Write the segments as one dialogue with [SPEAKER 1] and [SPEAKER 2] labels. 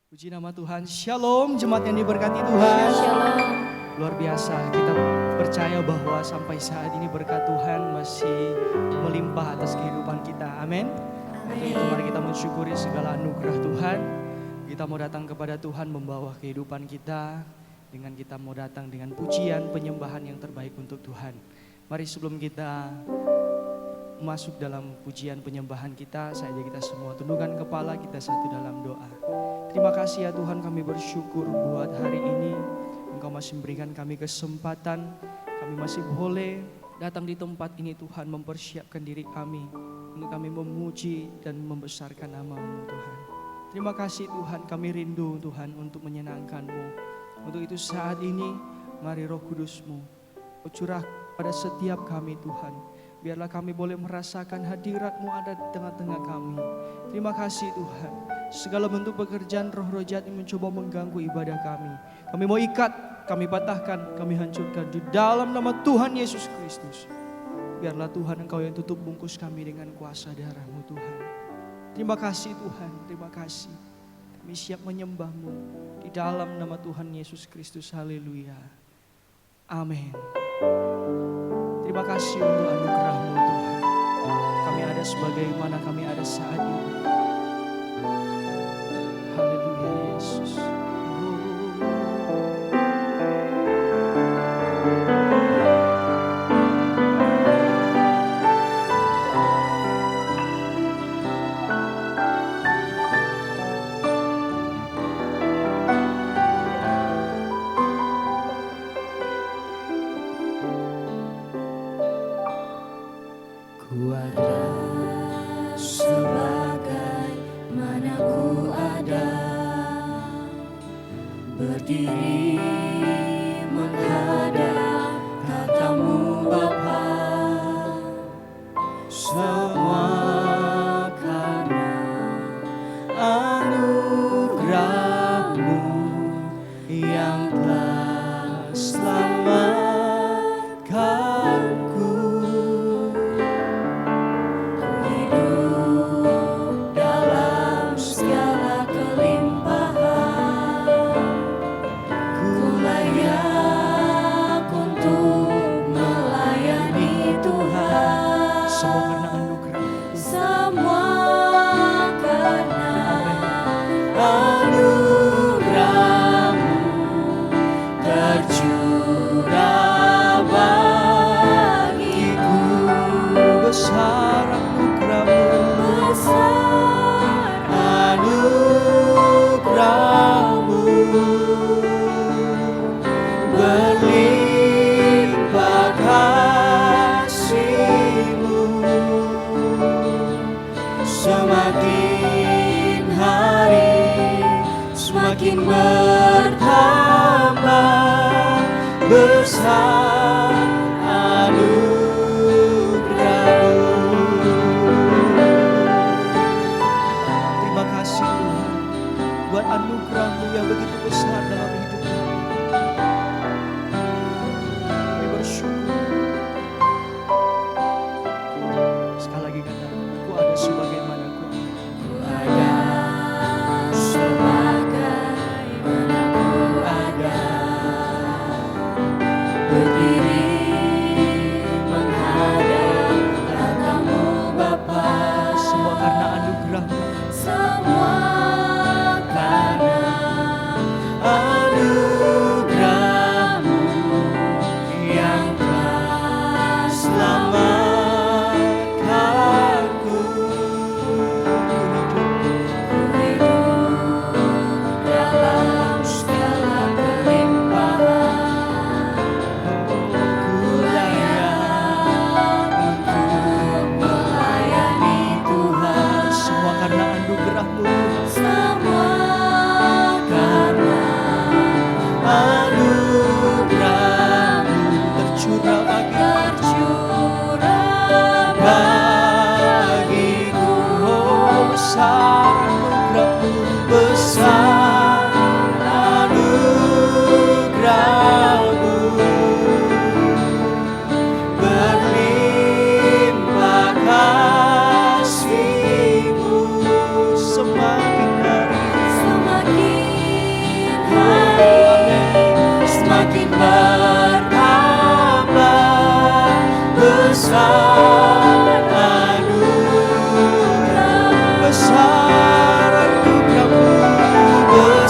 [SPEAKER 1] Puji nama Tuhan. Shalom, jemaat yang diberkati Tuhan.
[SPEAKER 2] Shalom.
[SPEAKER 1] Luar biasa, kita percaya bahwa sampai saat ini berkat Tuhan masih melimpah atas kehidupan kita. Amin. Untuk itu mari kita mensyukuri segala anugerah Tuhan. Kita mau datang kepada Tuhan membawa kehidupan kita. Dengan kita mau datang dengan pujian, penyembahan yang terbaik untuk Tuhan. Mari sebelum kita masuk dalam pujian penyembahan kita, saja kita semua tundukkan kepala kita satu dalam doa. Terima kasih ya Tuhan, kami bersyukur buat hari ini. Engkau masih memberikan kami kesempatan, kami masih boleh datang di tempat ini Tuhan, mempersiapkan diri kami untuk kami memuji dan membesarkan nama-Mu Tuhan. Terima kasih Tuhan, kami rindu Tuhan untuk menyenangkan-Mu. Untuk itu saat ini mari Roh Kudus-Mu curah pada setiap kami Tuhan. Biarlah kami boleh merasakan hadirat-Mu ada di tengah-tengah kami. Terima kasih Tuhan. Segala bentuk pekerjaan roh-roh jahat yang mencoba mengganggu ibadah kami, kami mau ikat, kami patahkan, kami hancurkan di dalam nama Tuhan Yesus Kristus. Biarlah Tuhan Engkau yang tutup bungkus kami dengan kuasa darah-Mu Tuhan. Terima kasih Tuhan, terima kasih. Kami siap menyembah-Mu di dalam nama Tuhan Yesus Kristus. Haleluya. Amin. Terima kasih untuk anugerah-Mu Tuhan. Kami ada sebagaimana kami ada saat ini. Haleluya Yesus.
[SPEAKER 2] Ku ada sebagai mana ku ada, berdiri menghadap tatamu Bapa. Semua karena anugerah-Mu yang telah selamatkanku. Hidup dalam segala kelimpahan, ku layak untuk melayani Tuhan.
[SPEAKER 1] Semua karena anugerah.
[SPEAKER 2] Semua karena anugerah-Mu tercurah bagiku.
[SPEAKER 1] Besar anugerah-Mu,
[SPEAKER 2] Besar anugerah-Mu, berlimpah kasih-Mu, semakin hari semakin bertambah besar anugerah-Mu. Terima kasih Tuhan buat anugerah-Mu yang begitu besar dalam hidup kami. Kami bersyukur. Sekali lagi katakan, aku ada sebagaimana ku ada. Ku ada sebagaimana ku ada, berdiri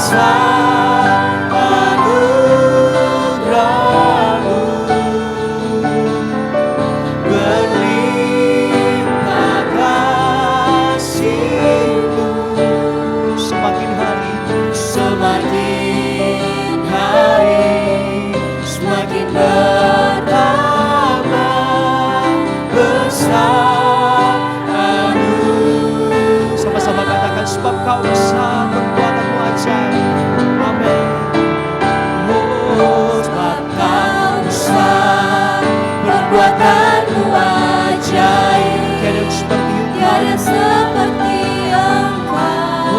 [SPEAKER 2] besar anugerah-Mu, berlimpah kasih-Mu. Semakin hari semakin bertambah besar anugerah. Sama-sama katakan, sebab Kau besar, perbuatan-Mu ajaib. Amin. Oh, sebab Kau besar, perbuatan-Mu ajaib. Tiada seperti Engkau.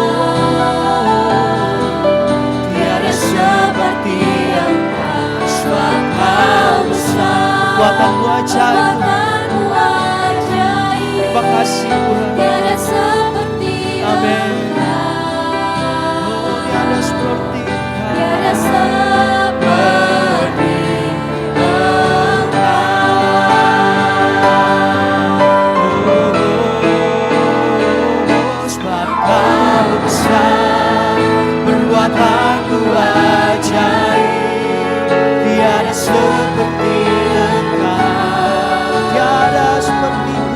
[SPEAKER 2] Tiada seperti Engkau. Sebab Kau besar, perbuatan-Mu ajaib. Terima kasih Tuhan.
[SPEAKER 3] Tiada seperti
[SPEAKER 2] Amin.
[SPEAKER 3] Engkau.
[SPEAKER 2] Oh, tiada seperti Engkau.
[SPEAKER 3] Tiada seperti
[SPEAKER 2] Sebab Kau besar, perbuatan-Mu ajaib. Tiada seperti Engkau. Tiada seperti-Mu.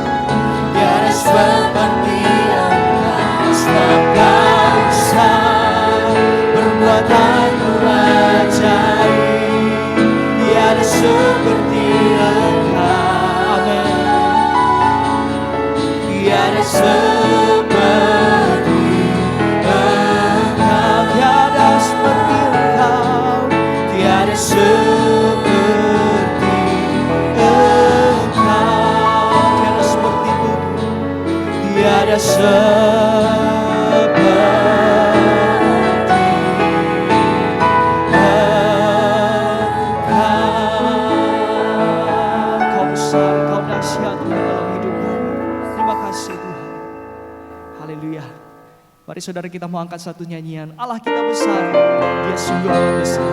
[SPEAKER 2] Tiada seperti Engkau. Sebab Kau besar, perbuatan-Mu ajaib. Tiada seperti Engkau. Amin. Tiada seperti Engkau, tiada seperti Engkau, tiada seperti Engkau, tiada seperti-Mu, tiada seperti Engkau. Kau besar, Kau dahsyat Tuhan dalam hidup kami. Terima kasih Tuhan. Haleluya. Mari saudara kita mau angkat satu nyanyian. Allah kita besar, Dia sungguh amat besar.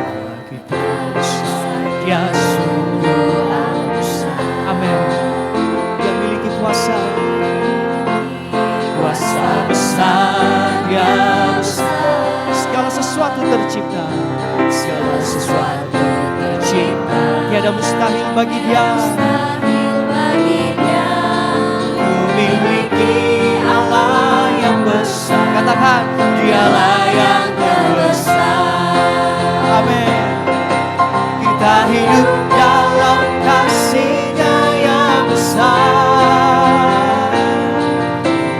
[SPEAKER 2] Allah kita besar, Dia sungguh amat besar. Amin. Dia miliki kuasa. Kuasa besar, Dia besar. Segala sesuatu tercipta. Segala sesuatu tercipta. Tiada mustahil bagi Dia. Memiliki Allah yang besar. Katakan, Dialah yang terbesar. Amin. Kita hidup dalam kasih-Nya yang besar.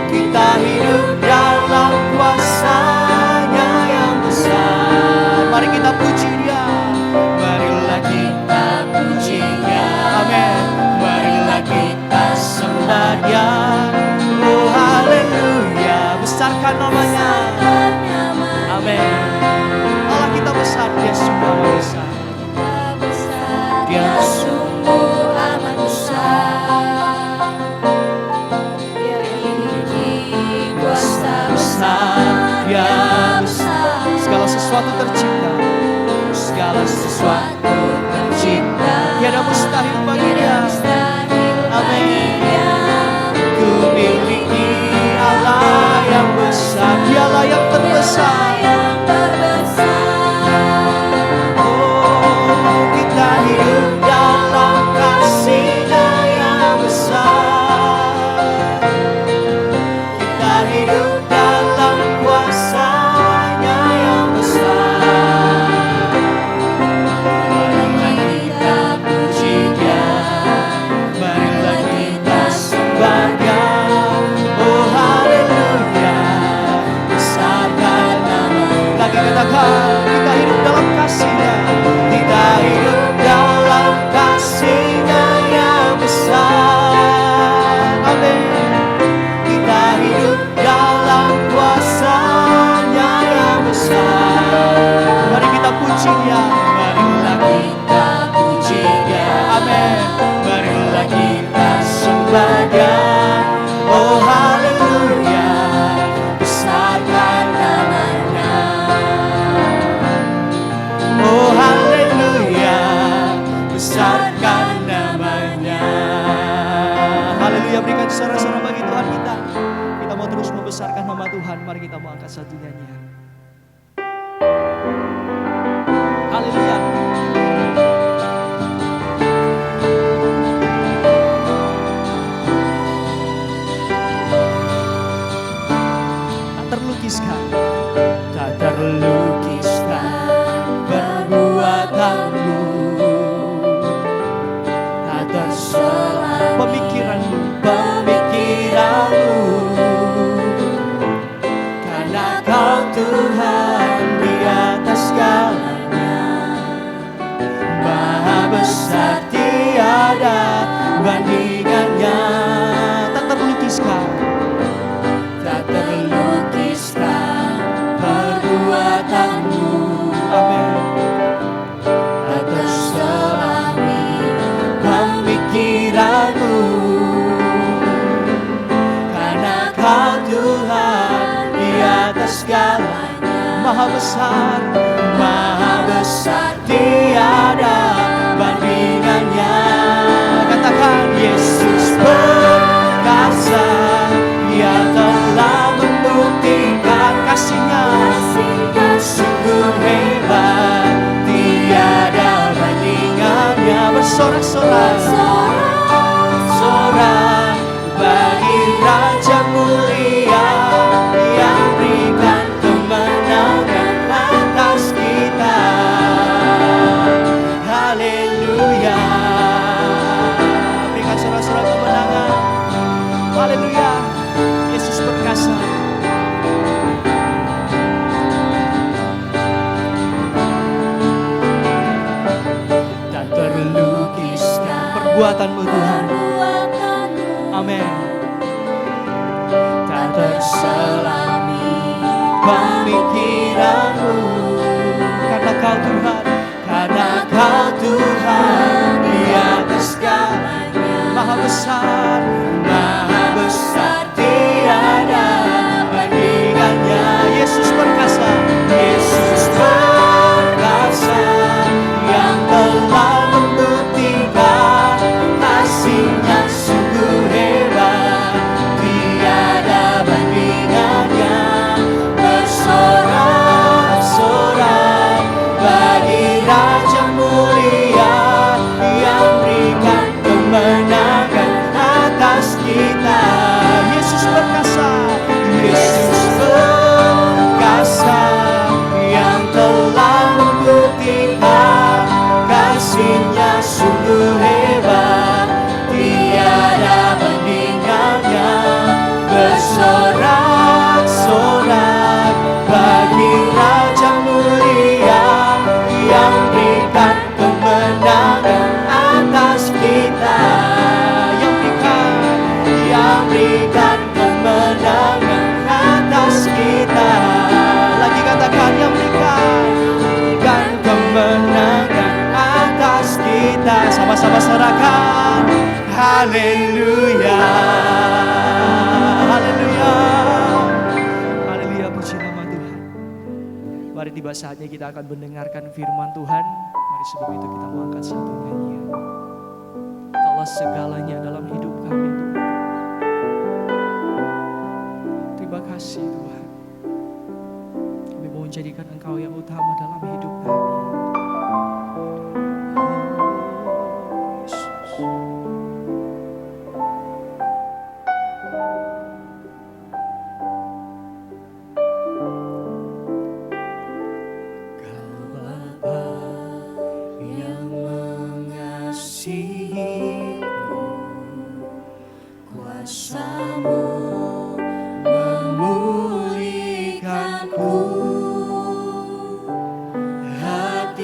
[SPEAKER 2] Kita hidup dalam kuasa-Nya yang besar. Mari kita puji Dia. Marilah kita puji Dia. Amin. Marilah kita sembah Dia. Oh haleluya. Besarkan namanya. Amin. Allah kita besar, Dia sungguh amat besar.
[SPEAKER 3] Dia sungguh amat besar. Dia memiliki kuasa besar.
[SPEAKER 2] Dia besar. Segala sesuatu tercipta. Segala sesuatu tercipta. Tiada mustahil bagi Dia. Amin. Ku miliki Allah yang besar. Dialah yang terbesar. Oh, kita hidup dalam kasih-Nya yang besar. Kita hidup dalam kuasa-Nya yang besar. terlukiskan perbuatanmu, tak terselam pemikiranmu, karena Kau Tuhan di atas segalanya, Maha besar tiada bandingannya. Tak terlukiskan perbuatanmu, amin. Tak terselami pemikiranmu, karena Kau Tuhan di atas segalanya, Maha besar tiada bandingannya. Katakan Yesus perkasa, Dia telah membuktikan kasih-Nya sungguh hebat, tiada bandingannya. Bersorak-sorai bagi Raja mulia yang berikan kemenangan atas kita. Haleluya. Berikan sorak-sorai kemenangan. Haleluya. Yesus perkasa. Tak terlukiskan perbuatanmu Tuhan. Amin. Tak terselami pemikiranmu, karena Kau Tuhan di atas segalanya, Maha besar tiada bandingannya. Yesus perkasa, yang telah membuktikan kasih-Nya sungguh hebat, tiada bandingannya. Bersorak-sorai bagi Raja mulia yang berikan kemenangan atas kita. Yesus perkasa, yang telah membuktikan kasih-Nya sungguh hebat, tiada bandingannya. Bersorak-sorai bagi Raja mulia yang berikan kemenangan atas kita. Yang berikan kemenangan atas kita. Lagi katakan, yang berikan kemenangan atas kita. Sama-sama serahkan. Haleluya. Haleluya. Haleluya, puji nama Tuhan. Mari tiba saatnya kita akan mendengarkan firman Tuhan. Mari sebelum itu kita mau angkat satu nyanyian. Kaulah segalanya dalam hidup kami Tuhan. Terima kasih Tuhan. Kami mau menjadikan Engkau yang utama dalam hidup kami. Kau Bapa yang mengasihiku, kuasa-Mu memulihkanku, hati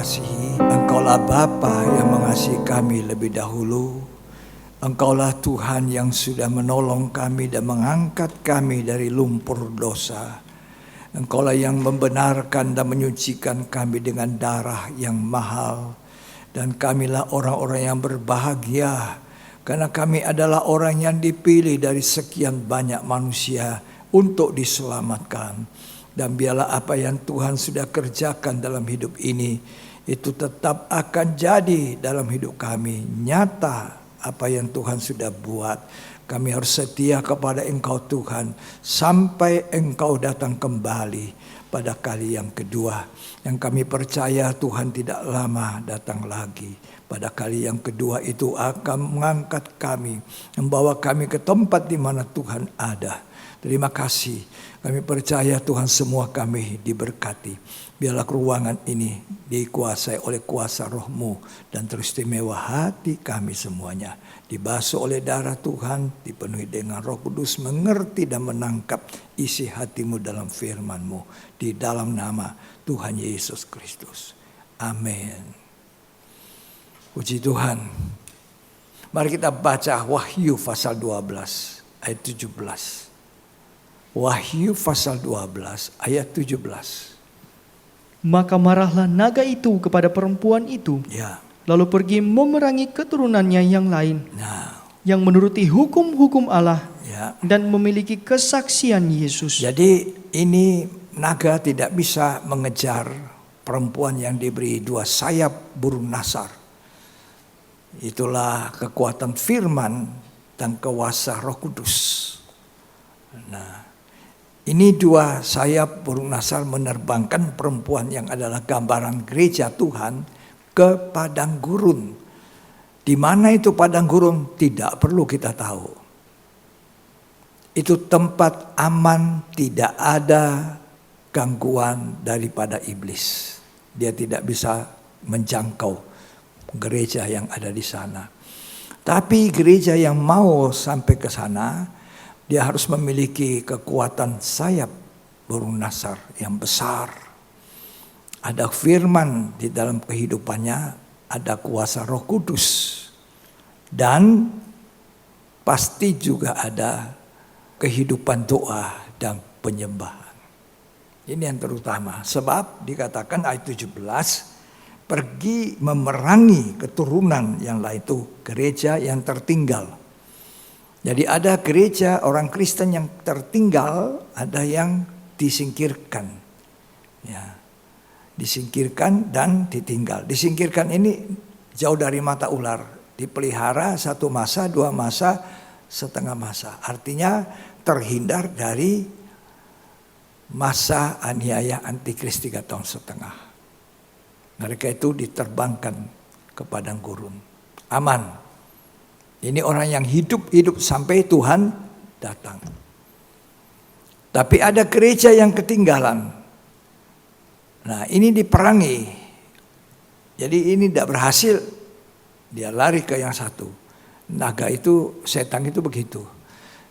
[SPEAKER 4] kasihi, Engkaulah Bapa yang mengasihi kami lebih dahulu. Engkaulah Tuhan yang sudah menolong kami dan mengangkat kami dari lumpur dosa. Engkaulah yang membenarkan dan menyucikan kami dengan darah yang mahal. Dan kamilah orang-orang yang berbahagia, karena kami adalah orang yang dipilih dari sekian banyak manusia untuk diselamatkan. Dan biarlah apa yang Tuhan sudah kerjakan dalam hidup ini, itu tetap akan jadi dalam hidup kami. Nyata apa yang Tuhan sudah buat. Kami harus setia kepada Engkau Tuhan sampai Engkau datang kembali pada kali yang kedua. Yang kami percaya Tuhan tidak lama datang lagi. Pada kali yang kedua itu akan mengangkat kami, membawa kami ke tempat di mana Tuhan ada. Terima kasih. Kami percaya Tuhan semua kami diberkati. Biarlah ruangan ini dikuasai oleh kuasa Roh-Mu dan teristimewa hati kami semuanya. Dibasuh oleh darah Tuhan, dipenuhi dengan Roh Kudus, mengerti dan menangkap isi hati-Mu dalam firman-Mu. Di dalam nama Tuhan Yesus Kristus. Amin. Puji Tuhan. Mari kita baca Wahyu pasal 12 ayat 17. Wahyu pasal 12 ayat 17.
[SPEAKER 1] Maka marahlah naga itu kepada perempuan itu,
[SPEAKER 4] Ya.
[SPEAKER 1] lalu pergi memerangi keturunannya yang lain,
[SPEAKER 4] Nah,
[SPEAKER 1] yang menuruti hukum-hukum Allah
[SPEAKER 4] ya.
[SPEAKER 1] dan memiliki kesaksian Yesus.
[SPEAKER 4] Jadi ini naga tidak bisa mengejar perempuan yang diberi 2 sayap burung nasar. Itulah kekuatan firman dan kuasa Roh Kudus. Nah, ini 2 sayap burung nasar menerbangkan perempuan yang adalah gambaran gereja Tuhan ke padang gurun. Di mana itu padang gurun tidak perlu kita tahu. Itu tempat aman, tidak ada gangguan daripada iblis. Dia tidak bisa menjangkau gereja yang ada di sana. Tapi gereja yang mau sampai ke sana, dia harus memiliki kekuatan sayap burung nasar yang besar. Ada firman di dalam kehidupannya, ada kuasa Roh Kudus. Dan pasti juga ada kehidupan doa dan penyembahan. Ini yang terutama. Sebab dikatakan ayat 17, pergi memerangi keturunan yang lain, itu gereja yang tertinggal. Jadi ada gereja orang Kristen yang tertinggal, ada yang disingkirkan. Ya. Disingkirkan dan ditinggal. Disingkirkan ini jauh dari mata ular. Dipelihara 1 masa, 2 masa, setengah masa. Artinya terhindar dari masa aniaya antikris 3 tahun setengah. Mereka itu diterbangkan ke padang gurun. Aman. Ini orang yang hidup sampai Tuhan datang. Tapi ada gereja yang ketinggalan. Nah, ini diperangi. Jadi ini tidak berhasil. Dia lari ke yang satu. Naga itu, setan itu begitu.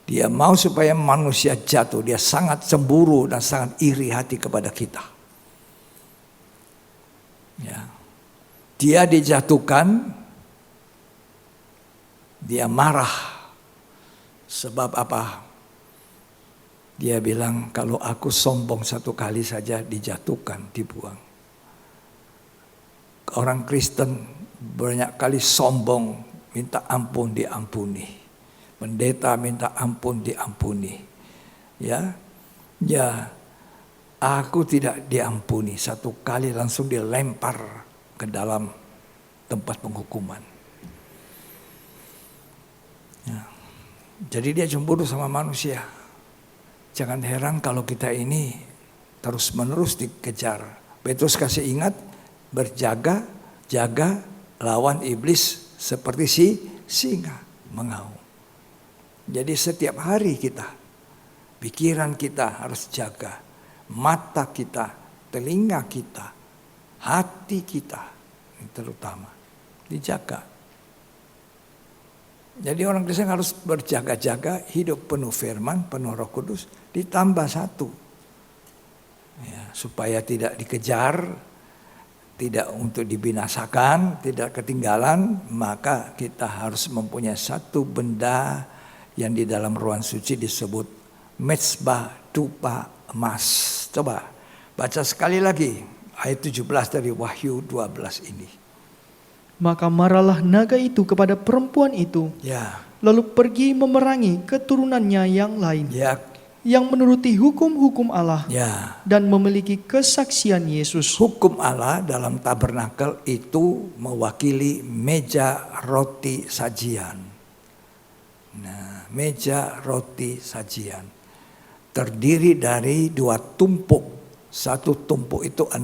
[SPEAKER 4] Dia mau supaya manusia jatuh. Dia sangat cemburu dan sangat iri hati kepada kita. Ya. Dia dijatuhkan. Dia marah. Sebab apa? Dia bilang, kalau aku sombong 1 kali saja dijatuhkan, dibuang. Orang Kristen banyak kali sombong, minta ampun diampuni. Pendeta minta ampun diampuni. Ya, aku tidak diampuni. 1 kali langsung dilempar ke dalam tempat penghukuman. Ya. Jadi dia cemburu sama manusia. Jangan heran kalau kita ini terus-menerus dikejar. Petrus kasih ingat, berjaga, jaga, lawan iblis seperti si singa mengaum. Jadi setiap hari kita, pikiran kita harus jaga. Mata kita, telinga kita, hati kita, terutama dijaga. Jadi orang Kristen harus berjaga-jaga, hidup penuh firman, penuh Roh Kudus, ditambah 1. Ya, supaya tidak dikejar tidak untuk dibinasakan, tidak ketinggalan, maka kita harus mempunyai satu benda yang di dalam ruang suci disebut mezbah dupa emas. Coba baca sekali lagi ayat 17 dari Wahyu 12 ini.
[SPEAKER 2] Maka marahlah naga itu kepada perempuan itu,
[SPEAKER 4] Ya,
[SPEAKER 2] lalu pergi memerangi keturunannya yang lain,
[SPEAKER 4] ya,
[SPEAKER 2] yang menuruti hukum-hukum Allah
[SPEAKER 4] ya.
[SPEAKER 2] dan memiliki kesaksian Yesus.
[SPEAKER 4] Hukum Allah dalam tabernakel itu mewakili meja roti sajian. Nah, meja roti sajian terdiri dari 2 tumpuk. Satu tumpuk itu 6.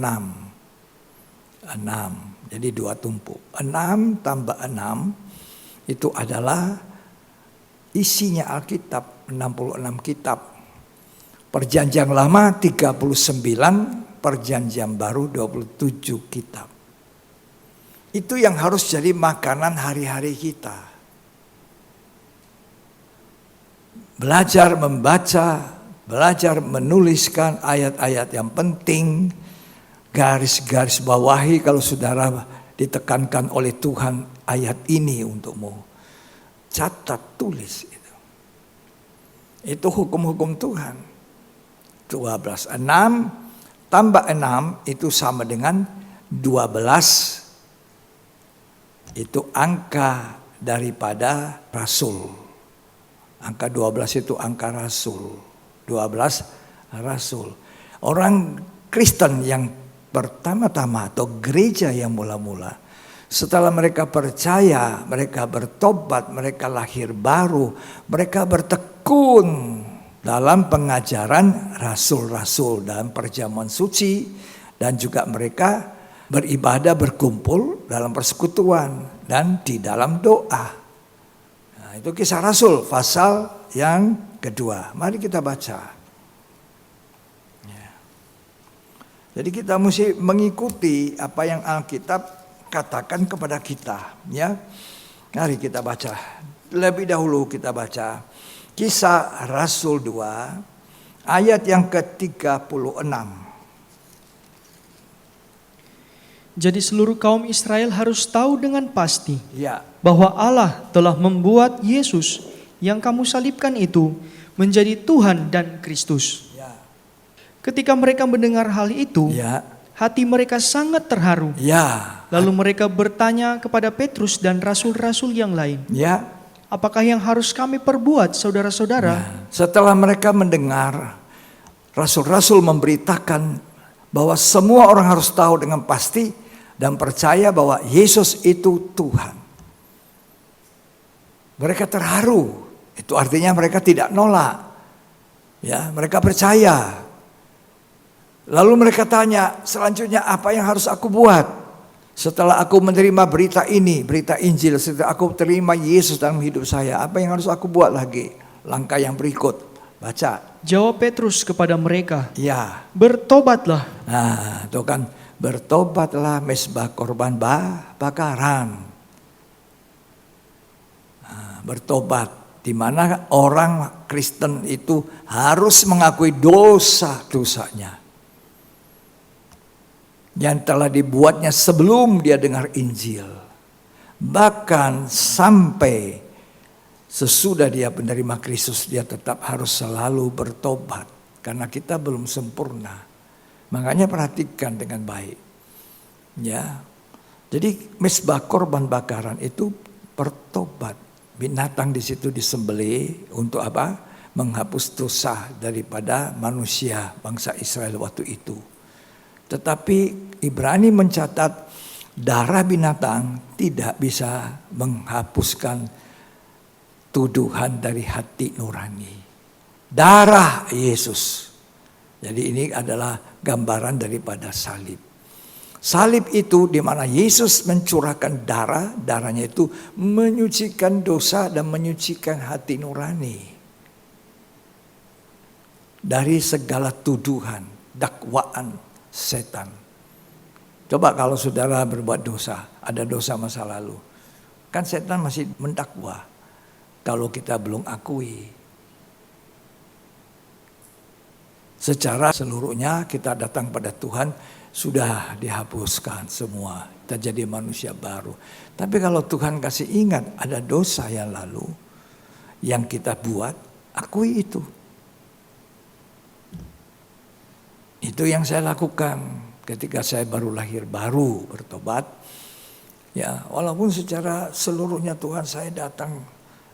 [SPEAKER 4] Jadi 2 tumpuk. 6 tambah 6 itu adalah isinya Alkitab, 66 kitab. Perjanjian lama 39, perjanjian baru 27 kitab. Itu yang harus jadi makanan hari-hari kita. Belajar membaca, belajar menuliskan ayat-ayat yang penting, garis-garis bawahi kalau saudara ditekankan oleh Tuhan ayat ini untukmu. Catat, tulis itu. Itu hukum-hukum Tuhan. 12, 6 tambah 6 itu sama dengan 12. Itu angka daripada rasul. Angka 12 itu angka rasul. 12 rasul. Orang Kristen yang pertama-tama atau gereja yang mula-mula, setelah mereka percaya, mereka bertobat, mereka lahir baru, mereka bertekun dalam pengajaran rasul-rasul dalam perjamuan suci, dan juga mereka beribadah berkumpul dalam persekutuan dan di dalam doa. Nah, itu Kisah Rasul pasal yang kedua. Mari kita baca. Jadi kita mesti mengikuti apa yang Alkitab katakan kepada kita, ya. Mari kita baca. Lebih dahulu kita baca Kisah Rasul 2 ayat yang ke-36.
[SPEAKER 2] Jadi seluruh kaum Israel harus tahu dengan pasti
[SPEAKER 4] Ya,
[SPEAKER 2] bahwa Allah telah membuat Yesus yang kamu salibkan itu menjadi Tuhan dan Kristus.
[SPEAKER 4] ya,
[SPEAKER 2] Ketika mereka mendengar hal itu,
[SPEAKER 4] ya,
[SPEAKER 2] hati mereka sangat terharu.
[SPEAKER 4] ya,
[SPEAKER 2] Lalu mereka bertanya kepada Petrus dan rasul-rasul yang lain,
[SPEAKER 4] ya.
[SPEAKER 2] apakah yang harus kami perbuat, saudara-saudara?
[SPEAKER 4] Setelah mereka mendengar rasul-rasul memberitakan bahwa semua orang harus tahu dengan pasti dan percaya bahwa Yesus itu Tuhan, mereka terharu. Itu artinya mereka tidak nolak. Ya, mereka percaya. Lalu mereka tanya, selanjutnya apa yang harus aku buat? Setelah aku menerima berita ini, berita Injil, setelah aku terima Yesus dalam hidup saya, apa yang harus aku buat lagi? Langkah yang berikut, baca.
[SPEAKER 2] Jawab Petrus kepada mereka,
[SPEAKER 4] Ya,
[SPEAKER 2] bertobatlah.
[SPEAKER 4] nah itu kan, bertobatlah mezbah korban bakaran. Nah, bertobat, di mana orang Kristen itu harus mengakui dosa-dosanya yang telah dibuatnya sebelum dia dengar Injil. Bahkan sampai sesudah dia menerima Kristus, dia tetap harus selalu bertobat. Karena kita belum sempurna. Makanya perhatikan dengan baik. Ya. Jadi mezbah korban bakaran itu bertobat. Binatang di situ disembelih untuk apa? Menghapus dosa daripada manusia bangsa Israel waktu itu. Tetapi Ibrani mencatat darah binatang tidak bisa menghapuskan tuduhan dari hati nurani. Darah Yesus. Jadi ini adalah gambaran daripada salib. Salib itu di mana Yesus mencurahkan darah, darahnya itu menyucikan dosa dan menyucikan hati nurani dari segala tuduhan, dakwaan setan. Coba kalau saudara berbuat dosa, ada dosa masa lalu, kan setan masih mendakwa kalau kita belum akui. Secara seluruhnya kita datang pada Tuhan sudah dihapuskan semua. Kita jadi manusia baru. Tapi kalau Tuhan kasih ingat ada dosa yang lalu yang kita buat, akui itu. Itu yang saya lakukan ketika saya baru lahir, baru bertobat. Ya, walaupun secara seluruhnya Tuhan saya datang.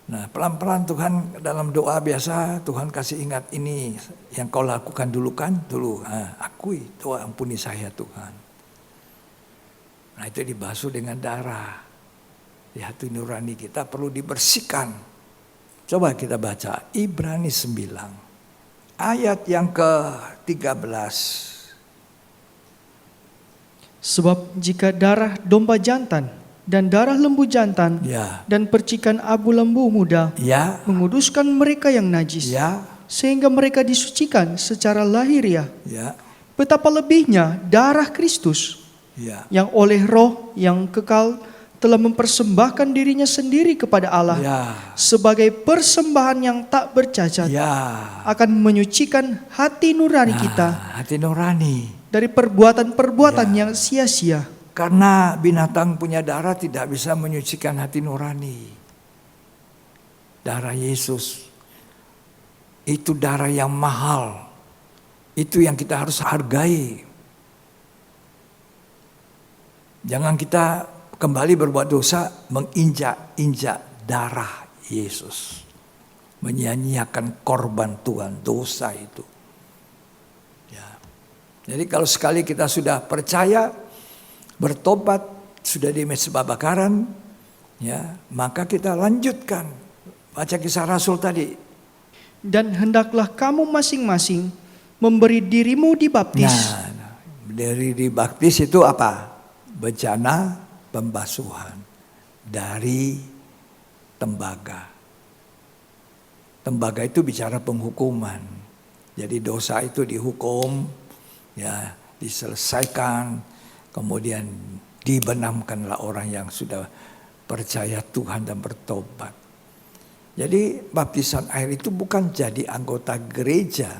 [SPEAKER 4] Nah, pelan-pelan Tuhan dalam doa biasa, Tuhan kasih ingat ini yang kau lakukan dulu kan, dulu. Nah, akui, Tuhan ampuni saya Tuhan. Nah, itu dibasuh dengan darah. Di hati nurani kita perlu dibersihkan. Coba kita baca Ibrani 9 ayat yang ke-13.
[SPEAKER 1] Sebab jika darah domba jantan dan darah lembu jantan
[SPEAKER 4] Ya,
[SPEAKER 1] dan percikan abu lembu muda
[SPEAKER 4] ya,
[SPEAKER 1] menguduskan mereka yang najis,
[SPEAKER 4] ya,
[SPEAKER 1] sehingga mereka disucikan secara lahiriah,
[SPEAKER 4] ya,
[SPEAKER 1] betapa lebihnya darah Kristus
[SPEAKER 4] ya,
[SPEAKER 1] yang oleh roh yang kekal telah mempersembahkan dirinya sendiri kepada Allah
[SPEAKER 4] ya,
[SPEAKER 1] sebagai persembahan yang tak bercacat,
[SPEAKER 4] ya.
[SPEAKER 1] akan menyucikan hati nurani kita
[SPEAKER 4] Hati nurani.
[SPEAKER 1] dari perbuatan-perbuatan
[SPEAKER 4] Ya.
[SPEAKER 1] yang sia-sia.
[SPEAKER 4] Karena binatang punya darah tidak bisa menyucikan hati nurani. Darah Yesus itu darah yang mahal. Itu yang kita harus hargai. Jangan kita kembali berbuat dosa menginjak-injak darah Yesus. Menyia-nyiakan korban Tuhan, dosa itu. Ya. Jadi kalau sekali kita sudah percaya, bertobat, sudah di mezbah bakaran, ya, maka kita lanjutkan baca Kisah Rasul tadi.
[SPEAKER 1] Dan hendaklah kamu masing-masing memberi dirimu dibaptis
[SPEAKER 4] Nah, dari dibaptis itu apa? Bencana pembasuhan dari tembaga. Tembaga itu bicara penghukuman. Jadi dosa itu dihukum, ya, diselesaikan. Kemudian dibenamkanlah orang yang sudah percaya Tuhan dan bertobat. Jadi baptisan air itu bukan jadi anggota gereja.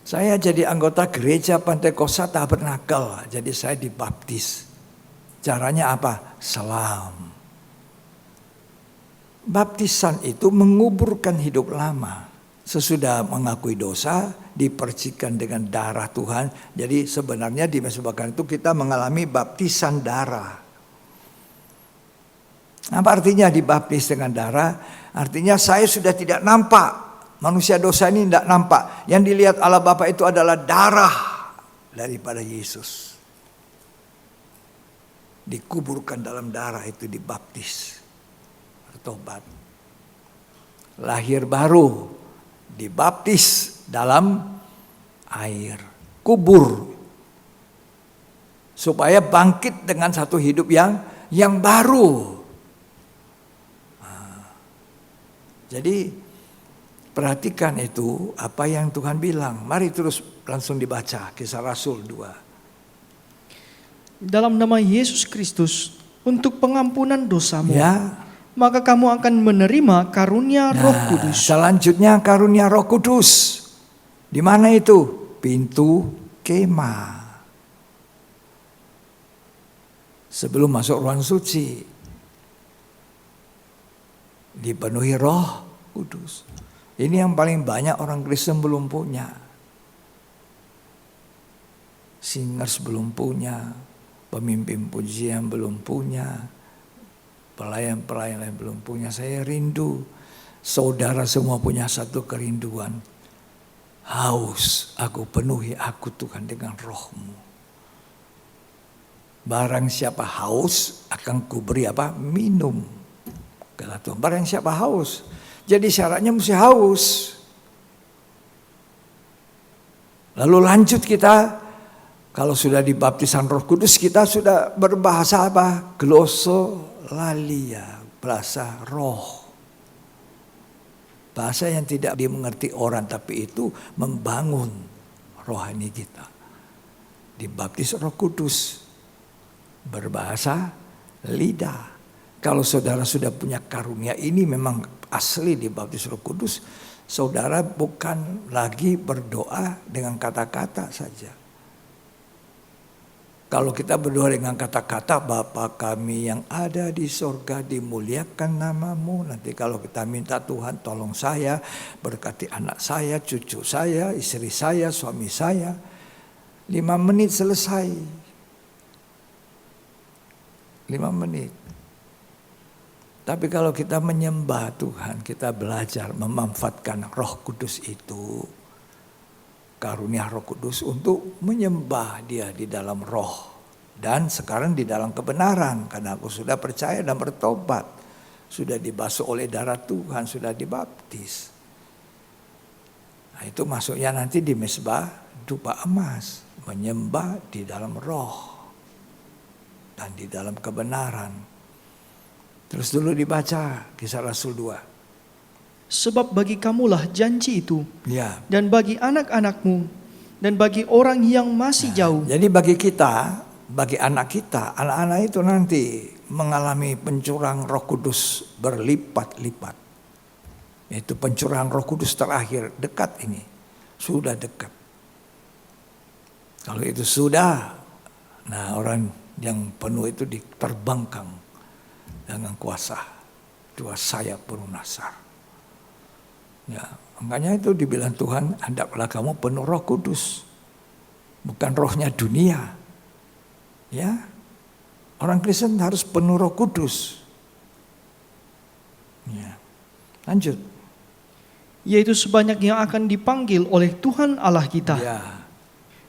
[SPEAKER 4] Saya jadi anggota gereja Pantekosta Tabernakel. Jadi saya dibaptis. Caranya apa? Selam. Baptisan itu menguburkan hidup lama. Sesudah mengakui dosa, dipercikan dengan darah Tuhan. Jadi sebenarnya di mezbah bakaran itu kita mengalami baptisan darah. Apa artinya dibaptis dengan darah? Artinya saya sudah tidak nampak. Manusia dosa ini tidak nampak. Yang dilihat Allah Bapa itu adalah darah daripada Yesus. Dikuburkan dalam darah itu, dibaptis. Bertobat. Lahir baru. Dibaptis dalam air, kubur, supaya bangkit dengan satu hidup yang baru. Jadi perhatikan itu apa yang Tuhan bilang. Mari terus langsung dibaca Kisah Rasul 2.
[SPEAKER 1] dalam nama Yesus Kristus untuk pengampunan dosamu.
[SPEAKER 4] Ya.
[SPEAKER 1] Maka kamu akan menerima karunia Roh Kudus.
[SPEAKER 4] Selanjutnya karunia Roh Kudus. Di mana itu? Pintu kemah. Sebelum masuk ruang suci. Dipenuhi Roh Kudus. Ini yang paling banyak orang Kristen belum punya. Singers belum punya. Pemimpin pujian belum punya. Pelayan-pelayan lain belum punya. Saya rindu. Saudara semua punya satu kerinduan. Haus, aku penuhi aku Tuhan dengan Roh-Mu. Barang siapa haus akan kuberi apa? Minum. Kata Tuhan, barang siapa haus. Jadi syaratnya mesti haus. Lalu lanjut kita. Kalau sudah dibaptisan Roh Kudus, kita sudah berbahasa apa? Glosolalia, bahasa roh. Bahasa yang tidak dimengerti orang, tapi itu membangun rohani kita. Dibaptis Roh Kudus, berbahasa lidah. Kalau saudara sudah punya karunia ini, memang asli dibaptis Roh Kudus, saudara bukan lagi berdoa dengan kata-kata saja. Kalau kita berdoa dengan kata-kata Bapa kami yang ada di sorga, dimuliakan namamu. Nanti kalau kita minta Tuhan tolong saya, berkati anak saya, cucu saya, istri saya, suami saya. 5 menit selesai. 5 menit. Tapi kalau kita menyembah Tuhan, kita belajar memanfaatkan Roh Kudus itu, karunia Roh Kudus untuk menyembah Dia di dalam roh. Dan sekarang di dalam kebenaran, karena aku sudah percaya dan bertobat. Sudah dibasuh oleh darah Tuhan, sudah dibaptis. Nah itu masuknya nanti di mezbah dupa emas. Menyembah di dalam roh dan di dalam kebenaran. Terus dulu dibaca Kisah Rasul 2.
[SPEAKER 1] Sebab bagi kamulah janji itu,
[SPEAKER 4] Ya.
[SPEAKER 1] dan bagi anak-anakmu, dan bagi orang yang masih jauh.
[SPEAKER 4] Jadi bagi kita, bagi anak kita, anak-anak itu nanti mengalami pencurahan Roh Kudus berlipat-lipat. Itu pencurahan Roh Kudus terakhir, dekat ini. Sudah dekat. Kalau itu sudah, nah orang yang penuh itu diterbangkan dengan kuasa 2 sayap burung nasar. Ya, makanya itu dibilang Tuhan, hendaklah kamu penuh Roh Kudus, bukan rohnya dunia. Ya, orang Kristen harus penuh Roh Kudus. Ya, lanjut.
[SPEAKER 1] Yaitu sebanyak yang akan dipanggil oleh Tuhan Allah kita.
[SPEAKER 4] Ya,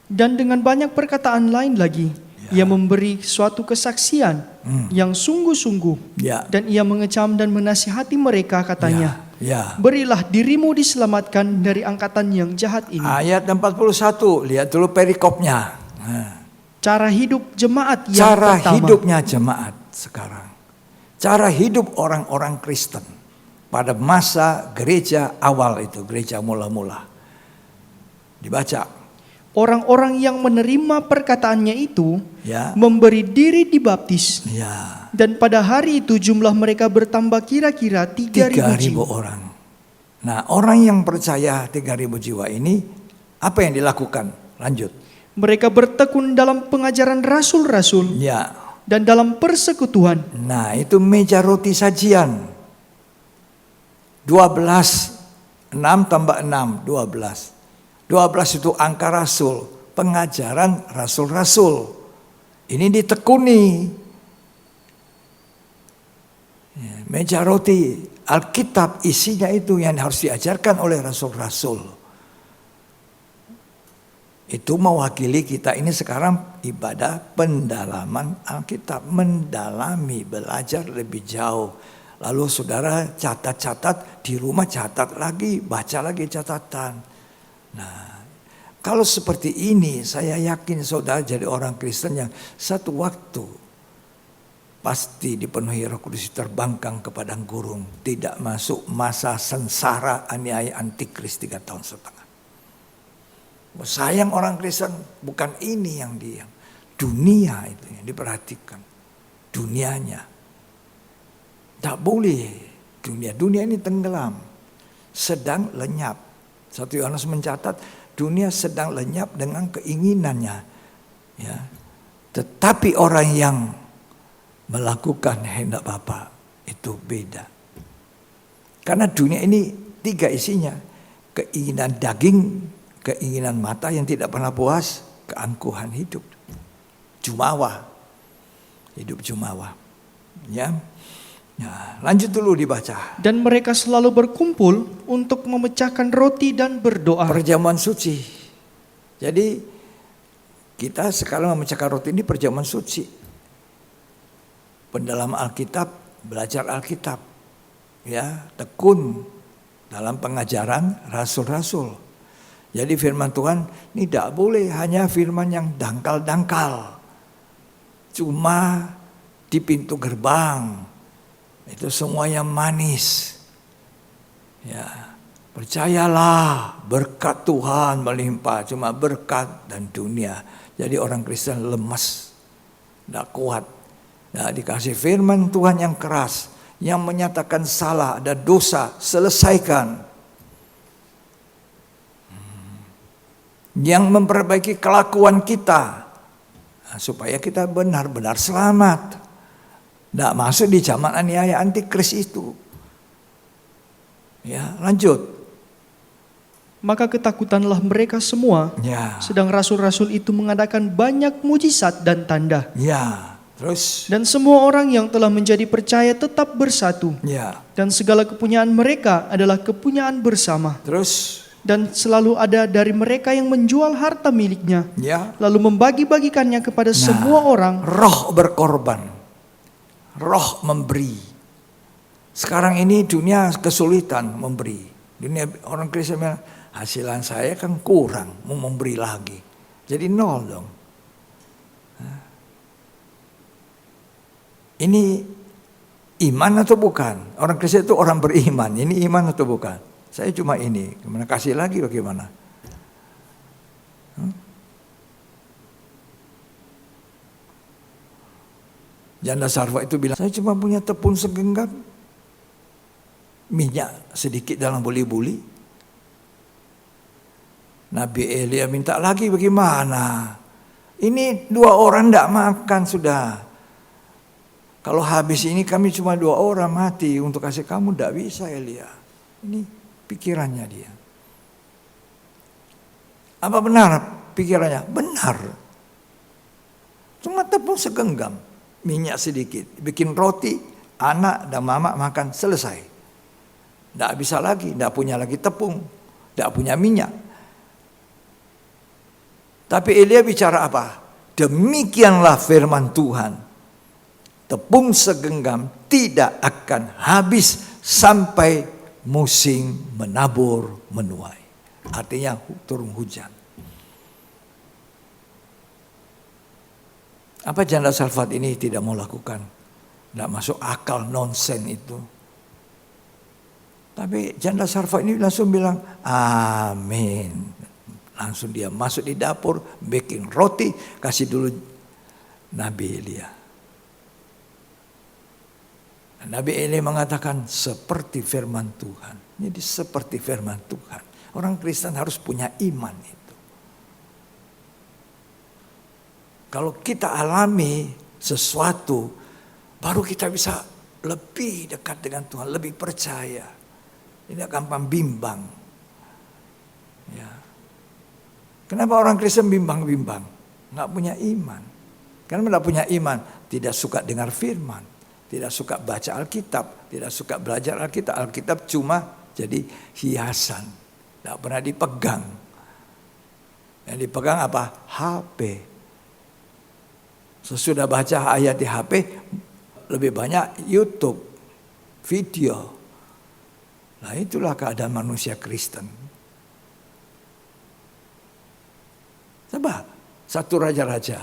[SPEAKER 1] Dan dengan banyak perkataan lain lagi, ia memberi suatu kesaksian yang sungguh-sungguh.
[SPEAKER 4] ya,
[SPEAKER 1] Dan ia mengecam dan menasihati mereka, katanya,
[SPEAKER 4] ya.
[SPEAKER 1] berilah dirimu diselamatkan dari angkatan yang jahat ini.
[SPEAKER 4] Ayat 41, lihat dulu perikopnya. Nah,
[SPEAKER 1] Cara hidup jemaat yang
[SPEAKER 4] cara
[SPEAKER 1] pertama.
[SPEAKER 4] hidupnya jemaat sekarang. Cara hidup orang-orang Kristen pada masa gereja awal itu, gereja mula-mula. Dibaca.
[SPEAKER 1] Orang-orang yang menerima perkataannya itu
[SPEAKER 4] Ya.
[SPEAKER 1] memberi diri dibaptis.
[SPEAKER 4] Ya.
[SPEAKER 1] Dan pada hari itu jumlah mereka bertambah kira-kira 3.000
[SPEAKER 4] 3.000
[SPEAKER 1] jiwa.
[SPEAKER 4] orang. Nah, orang yang percaya 3.000 jiwa ini apa yang dilakukan? Lanjut.
[SPEAKER 1] Mereka bertekun dalam pengajaran rasul-rasul
[SPEAKER 4] Ya.
[SPEAKER 1] dan dalam persekutuan.
[SPEAKER 4] Nah, itu meja roti sajian. 12, 6 tambah 6, 12. 12 itu angka rasul, pengajaran rasul-rasul. Ini ditekuni. Ya, meja roti, Alkitab isinya itu yang harus diajarkan oleh rasul-rasul. Itu mewakili kita ini sekarang ibadah pendalaman Alkitab. Mendalami, belajar lebih jauh. Lalu saudara catat-catat, di rumah catat lagi, baca lagi catatan. Nah, kalau seperti ini saya yakin saudara jadi orang Kristen yang satu waktu pasti dipenuhi Roh Kudus, terbangkang ke padang gurun. Tidak masuk masa sengsara aniaya antikris 3 tahun setengah. Sayang orang Kristen bukan ini yang dia. Dunia itu yang diperhatikan. Dunianya. Tak boleh. Dunia ini tenggelam. Sedang lenyap. 1 Yohanes mencatat dunia sedang lenyap dengan keinginannya. Ya. Tetapi orang yang melakukan kehendak Bapa itu beda. Karena dunia ini 3 isinya. Keinginan daging, keinginan mata yang tidak pernah puas, keangkuhan hidup. Jumawa. Hidup jumawa. Ya. Nah, lanjut dulu dibaca.
[SPEAKER 1] Dan mereka selalu berkumpul untuk memecahkan roti dan berdoa.
[SPEAKER 4] Perjamuan suci. Jadi kita sekarang memecahkan roti ini perjamuan suci. Pendalaman Alkitab, belajar Alkitab. Ya, tekun dalam pengajaran rasul-rasul. Jadi firman Tuhan ini tidak boleh hanya firman yang dangkal-dangkal. Cuma di pintu gerbang. Itu semuanya manis. Ya, percayalah berkat Tuhan melimpah, cuma berkat dan dunia. Jadi orang Kristen lemas, tidak kuat. Nah, dikasih firman Tuhan yang keras, yang menyatakan salah, ada dosa, selesaikan. Yang memperbaiki kelakuan kita. Nah, supaya kita benar-benar selamat. Tidak masuk di zaman aniaya antikris itu. Ya, lanjut.
[SPEAKER 1] Maka ketakutanlah mereka semua.
[SPEAKER 4] Ya,
[SPEAKER 1] Sedang rasul-rasul itu mengadakan banyak mujizat dan tanda.
[SPEAKER 4] ya. Terus,
[SPEAKER 1] Dan semua orang yang telah menjadi percaya tetap bersatu.
[SPEAKER 4] ya.
[SPEAKER 1] Dan segala kepunyaan mereka adalah kepunyaan bersama.
[SPEAKER 4] Terus,
[SPEAKER 1] Dan selalu ada dari mereka yang menjual harta miliknya,
[SPEAKER 4] ya.
[SPEAKER 1] lalu membagi-bagikannya kepada semua orang.
[SPEAKER 4] Roh berkorban, roh memberi. Sekarang ini dunia kesulitan memberi. Dunia orang Kristen bilang, hasilan saya kan kurang, mau memberi lagi. Jadi nol dong. Ini iman atau bukan? Orang Kristen itu orang beriman. Ini iman atau bukan? Saya cuma ini. Gimana kasih lagi bagaimana? Janda Sarfa itu bilang, saya cuma punya tepung segenggam, minyak sedikit dalam buli-buli. Nabi Elia minta lagi, bagaimana? Ini 2 orang tidak makan sudah. Kalau habis ini kami cuma 2 orang mati, untuk kasih kamu tidak bisa Elia. Ini pikirannya dia. Apa benar pikirannya? Benar. Cuma tepung segenggam, minyak sedikit, bikin roti, anak dan mama makan, selesai. Tidak bisa lagi, tidak punya lagi tepung, tidak punya minyak. Tapi Elia bicara apa? Demikianlah firman Tuhan. Tepung segenggam tidak akan habis sampai musim menabur menuai. Artinya turun hujan. Apa janda Sarfat ini tidak mau lakukan? Tidak masuk akal, nonsen itu. Tapi janda Sarfat ini langsung bilang, amin. Langsung dia masuk di dapur, baking roti, kasih dulu Nabi Elia. Nabi Elia mengatakan seperti firman Tuhan. Jadi seperti firman Tuhan. Orang Kristen harus punya iman itu. Kalau kita alami sesuatu, baru kita bisa lebih dekat dengan Tuhan, lebih percaya. Tidak gampang bimbang. Ya. Kenapa orang Kristen bimbang-bimbang? Nggak punya iman. Karena tidak punya iman, tidak suka dengar firman, tidak suka baca Alkitab, tidak suka belajar Alkitab. Alkitab cuma jadi hiasan, tidak pernah dipegang. Yang dipegang apa? HP. Sesudah baca ayat di HP, lebih banyak YouTube, video. Nah itulah keadaan manusia Kristen. Coba 1 Raja-Raja,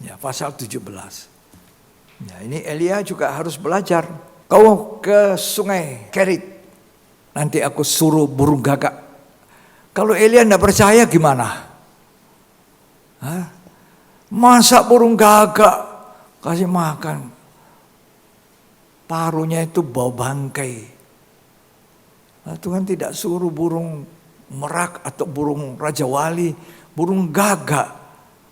[SPEAKER 4] ya, pasal 17. Ya, ini Elia juga harus belajar. Kau ke sungai Kerit, nanti aku suruh burung gagak. Kalau Elia tidak percaya gimana? Hah? Masa burung gagak kasih makan? Paruhnya itu bau bangkai. Nah, Tuhan tidak suruh burung merak atau burung Raja Wali, burung gagak.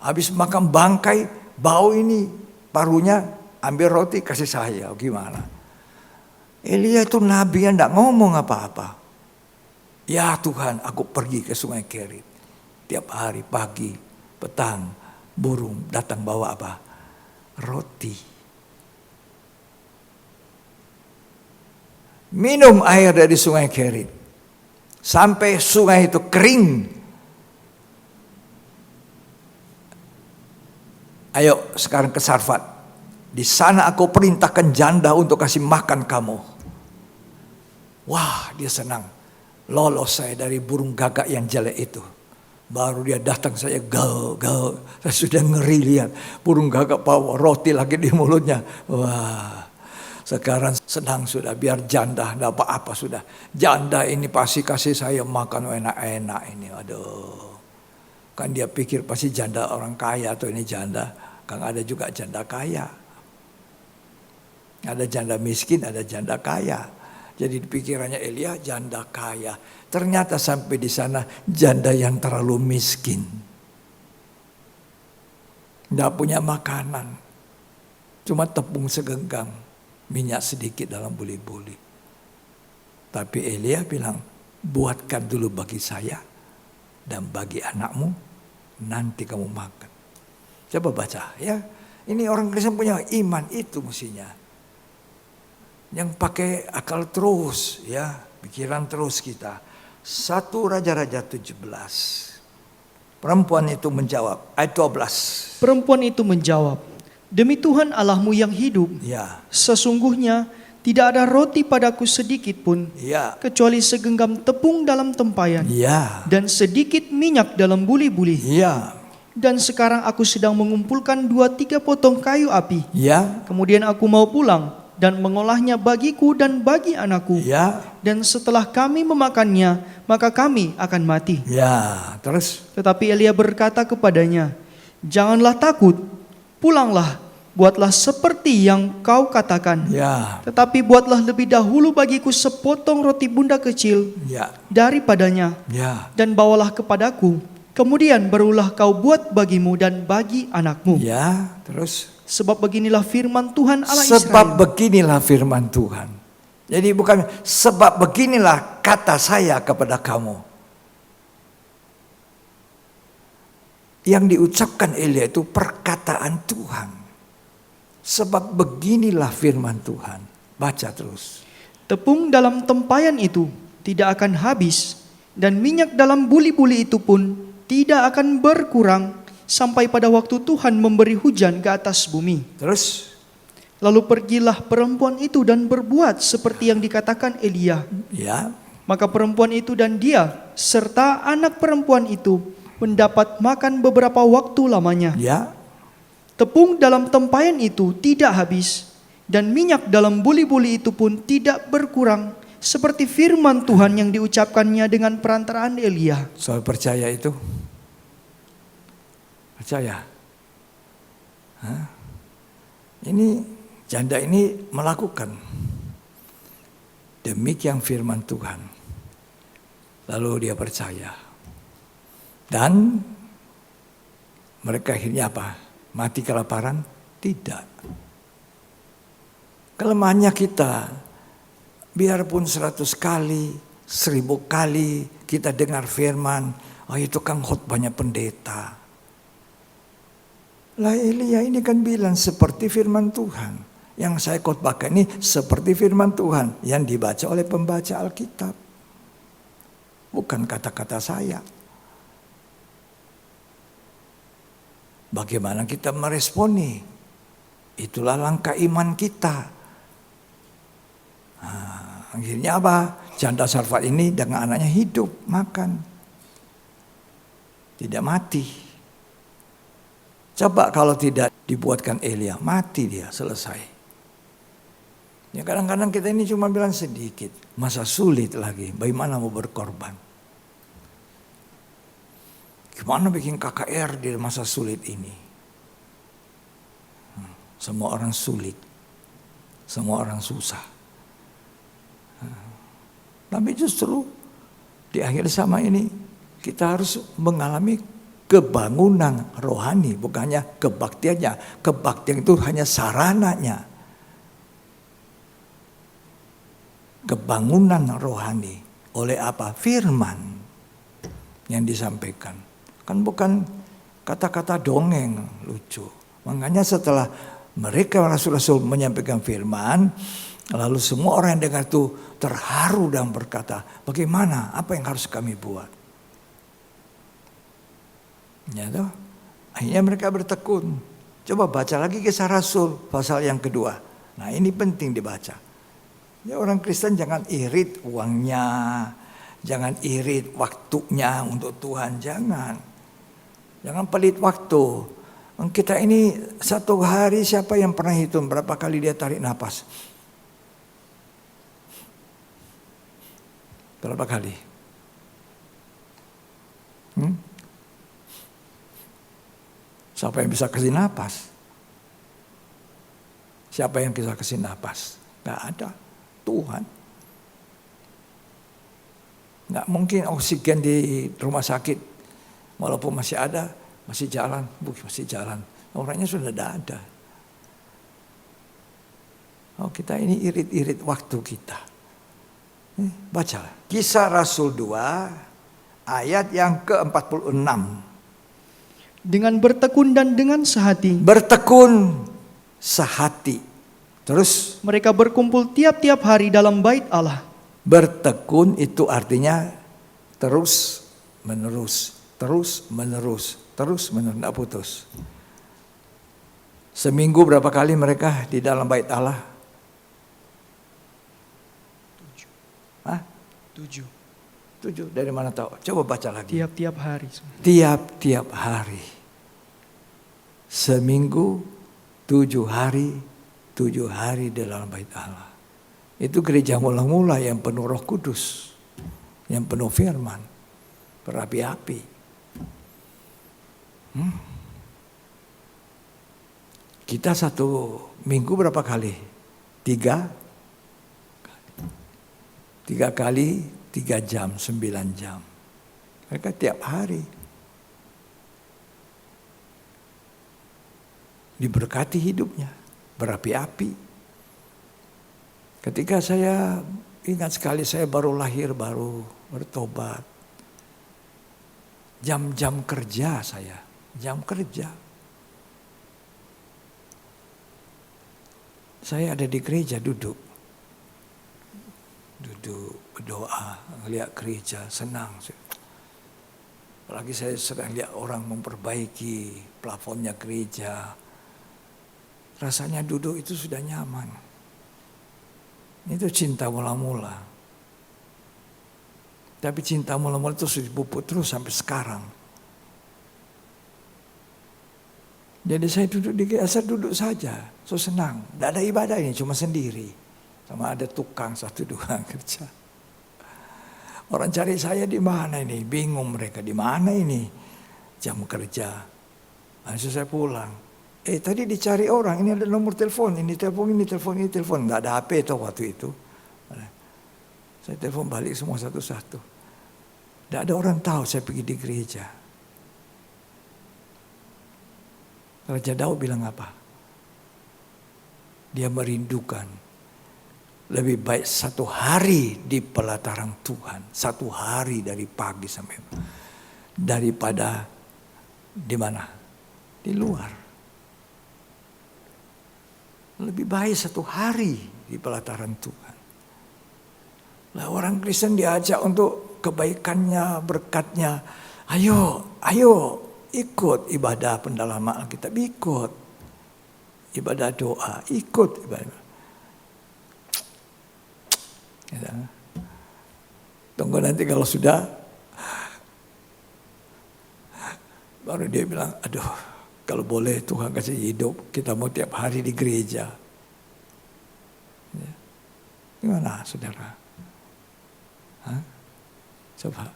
[SPEAKER 4] Habis makan bangkai, bau ini paruhnya, ambil roti kasih saya. Gimana? Elia itu nabi yang tidak ngomong apa-apa. Ya Tuhan, aku pergi ke sungai Kerit. Tiap hari pagi, petang, burung datang bawa apa? Roti. Minum air dari sungai Kerit. Sampai sungai itu kering. Ayo sekarang ke Sarfat. Di sana aku perintahkan janda untuk kasih makan kamu. Wah, dia senang. Lolos saya dari burung gagak yang jelek itu. Baru dia datang, saya gau. Saya sudah ngeri lihat. Burung gagak bawa roti lagi di mulutnya. Wah, sekarang senang sudah. Biar janda, tidak apa-apa sudah. Janda ini pasti kasih saya makan enak-enak ini. Aduh. Kan dia pikir pasti janda orang kaya atau ini janda. Kan ada juga janda kaya. Ada janda miskin, ada janda kaya. Jadi pikirannya Elia janda kaya. Ternyata sampai di sana janda yang terlalu miskin. Tidak punya makanan. Cuma tepung segenggam, minyak sedikit dalam buli-buli. Tapi Elia bilang, buatkan dulu bagi saya dan bagi anakmu, nanti kamu makan. Coba baca ya. Ini orang Kristen punya iman itu mestinya. Yang pakai akal terus ya, pikiran terus kita. 1 Raja-Raja 17. Perempuan itu menjawab, ayat 12.
[SPEAKER 1] Perempuan itu menjawab, demi Tuhan Allahmu yang hidup,
[SPEAKER 4] Ya,
[SPEAKER 1] sesungguhnya tidak ada roti padaku sedikit pun,
[SPEAKER 4] ya,
[SPEAKER 1] kecuali segenggam tepung dalam tempayan,
[SPEAKER 4] ya,
[SPEAKER 1] dan sedikit minyak dalam buli-buli.
[SPEAKER 4] ya,
[SPEAKER 1] Dan sekarang aku sedang mengumpulkan 2-3 potong kayu api.
[SPEAKER 4] ya,
[SPEAKER 1] Kemudian aku mau pulang dan mengolahnya bagiku dan bagi anakku.
[SPEAKER 4] ya,
[SPEAKER 1] Dan setelah kami memakannya, maka kami akan mati.
[SPEAKER 4] ya. Terus,
[SPEAKER 1] Tetapi Elia berkata kepadanya, janganlah takut, pulanglah, buatlah seperti yang kau katakan.
[SPEAKER 4] ya,
[SPEAKER 1] Tetapi buatlah lebih dahulu bagiku sepotong roti bunda kecil
[SPEAKER 4] ya,
[SPEAKER 1] daripadanya,
[SPEAKER 4] ya,
[SPEAKER 1] dan bawalah kepadaku. Kemudian barulah kau buat bagimu dan bagi anakmu.
[SPEAKER 4] ya. Terus,
[SPEAKER 1] Sebab beginilah firman Tuhan Allah
[SPEAKER 4] sebab
[SPEAKER 1] Israel.
[SPEAKER 4] beginilah firman Tuhan. Jadi bukan sebab beginilah kata saya kepada kamu. Yang diucapkan Elia itu perkataan Tuhan. Sebab beginilah firman Tuhan. Baca terus.
[SPEAKER 1] Tepung dalam tempayan itu tidak akan habis, dan minyak dalam buli-buli itu pun tidak akan berkurang sampai pada waktu Tuhan memberi hujan ke atas bumi.
[SPEAKER 4] Terus,
[SPEAKER 1] Lalu pergilah perempuan itu dan berbuat seperti yang dikatakan Elia.
[SPEAKER 4] ya,
[SPEAKER 1] Maka perempuan itu dan dia serta anak perempuan itu mendapat makan beberapa waktu lamanya.
[SPEAKER 4] ya,
[SPEAKER 1] Tepung dalam tempayan itu tidak habis, dan minyak dalam buli-buli itu pun tidak berkurang, seperti firman Tuhan yang diucapkannya dengan perantaraan Elia.
[SPEAKER 4] soal percaya itu. Percaya. Hah? Ini janda ini melakukan demikian firman Tuhan. Lalu dia percaya. Dan mereka akhirnya apa? Mati kelaparan? Tidak. Kelemahannya kita, biarpun 100 kali, 1000 kali kita dengar firman, oh itu kan khotbahnya pendeta. Lah Elia ini kan bilang seperti firman Tuhan. Yang saya khotbahkan ini seperti firman Tuhan yang dibaca oleh pembaca Alkitab. Bukan kata-kata saya. Bagaimana kita meresponi? Itulah langkah iman kita. Nah, akhirnya apa? Janda Sarfat ini dengan anaknya hidup, makan. Tidak mati. Coba kalau tidak dibuatkan Elia, mati dia, selesai. Ya kadang-kadang kita ini cuma bilang sedikit, masa sulit lagi, bagaimana mau berkorban? Gimana bikin KKR di masa sulit ini? Semua orang sulit, semua orang susah. Tapi justru di akhir zaman ini kita harus mengalami kebangunan rohani, bukannya kebaktiannya. Kebaktian itu hanya sarananya. Kebangunan rohani oleh apa? Firman yang disampaikan. Kan bukan kata-kata dongeng lucu. Makanya setelah mereka rasul-rasul menyampaikan firman, lalu semua orang yang dengar itu terharu dan berkata, bagaimana? Apa yang harus kami buat? Ya toh? Akhirnya mereka bertekun. Coba baca lagi Kisah Rasul pasal yang kedua. Nah ini penting dibaca. Ya orang Kristen jangan irit uangnya, jangan irit waktunya untuk Tuhan, jangan. Jangan pelit waktu. Kita ini satu hari siapa yang pernah hitung berapa kali dia tarik napas? Berapa kali? Siapa yang bisa kasih napas? Siapa yang bisa kasih napas? Gak ada. Tuhan. Gak mungkin oksigen di rumah sakit. Walaupun masih ada, masih jalan. Masih jalan. Orangnya sudah tidak ada. Oh, kita ini irit-irit waktu kita. Baca Kisah Rasul 2 ayat yang ke-46.
[SPEAKER 1] Dengan bertekun dan dengan sehati.
[SPEAKER 4] Bertekun sehati. Terus
[SPEAKER 1] Mereka berkumpul tiap-tiap hari dalam bait Allah.
[SPEAKER 4] bertekun itu artinya terus menerus, terus menerus, terus menerus, tidak putus. Seminggu berapa kali mereka di dalam bait Allah?
[SPEAKER 1] 7.
[SPEAKER 4] 7. Dari mana tahu? Coba baca lagi.
[SPEAKER 1] Tiap-tiap hari.
[SPEAKER 4] Tiap-tiap hari. Seminggu 7 hari, 7 hari di dalam bait Allah. Itu gereja mula-mula yang penuh Roh Kudus, yang penuh firman, berapi-api. Kita satu minggu berapa kali? 3 kali 3 jam, 9 jam. Mereka tiap hari. Diberkati hidupnya, berapi-api. Ketika saya ingat sekali saya baru lahir, baru bertobat. Jam-jam kerja saya, jam kerja. Saya ada di gereja duduk berdoa, ngeliat gereja, senang. Apalagi saya sedang lihat orang memperbaiki plafonnya gereja. Rasanya duduk itu sudah nyaman. Itu cinta mula-mula. Tapi cinta mula-mula itu sudah dipupuk terus sampai sekarang. Jadi saya duduk di gereja, saya duduk saja, so senang. Tidak ada ibadah ini, cuma sendiri. Sama ada tukang 1-2 kerja. Orang cari saya di mana ini? Bingung mereka, di mana ini jam kerja. Langsung saya pulang. Tadi dicari orang, ini ada nomor telepon, ini telepon, ini telepon, ini telepon. Nggak ada HP itu waktu itu. Saya telepon balik semua satu-satu. Tidak ada orang tahu saya pergi di gereja. Raja Daud bilang apa? Dia merindukan. Lebih baik 1 hari di pelataran Tuhan. 1 hari dari pagi sampai daripada di mana? Di luar. Lebih baik 1 hari di pelataran Tuhan. Lah orang Kristen diajak untuk kebaikannya, berkatnya. Ayo ikut ibadah pendalaman Alkitab, ikut ibadah doa, ikut ibadah. Tunggu nanti kalau sudah, baru dia bilang, aduh kalau boleh Tuhan kasih hidup, kita mau tiap hari di gereja. Gimana saudara? Coba.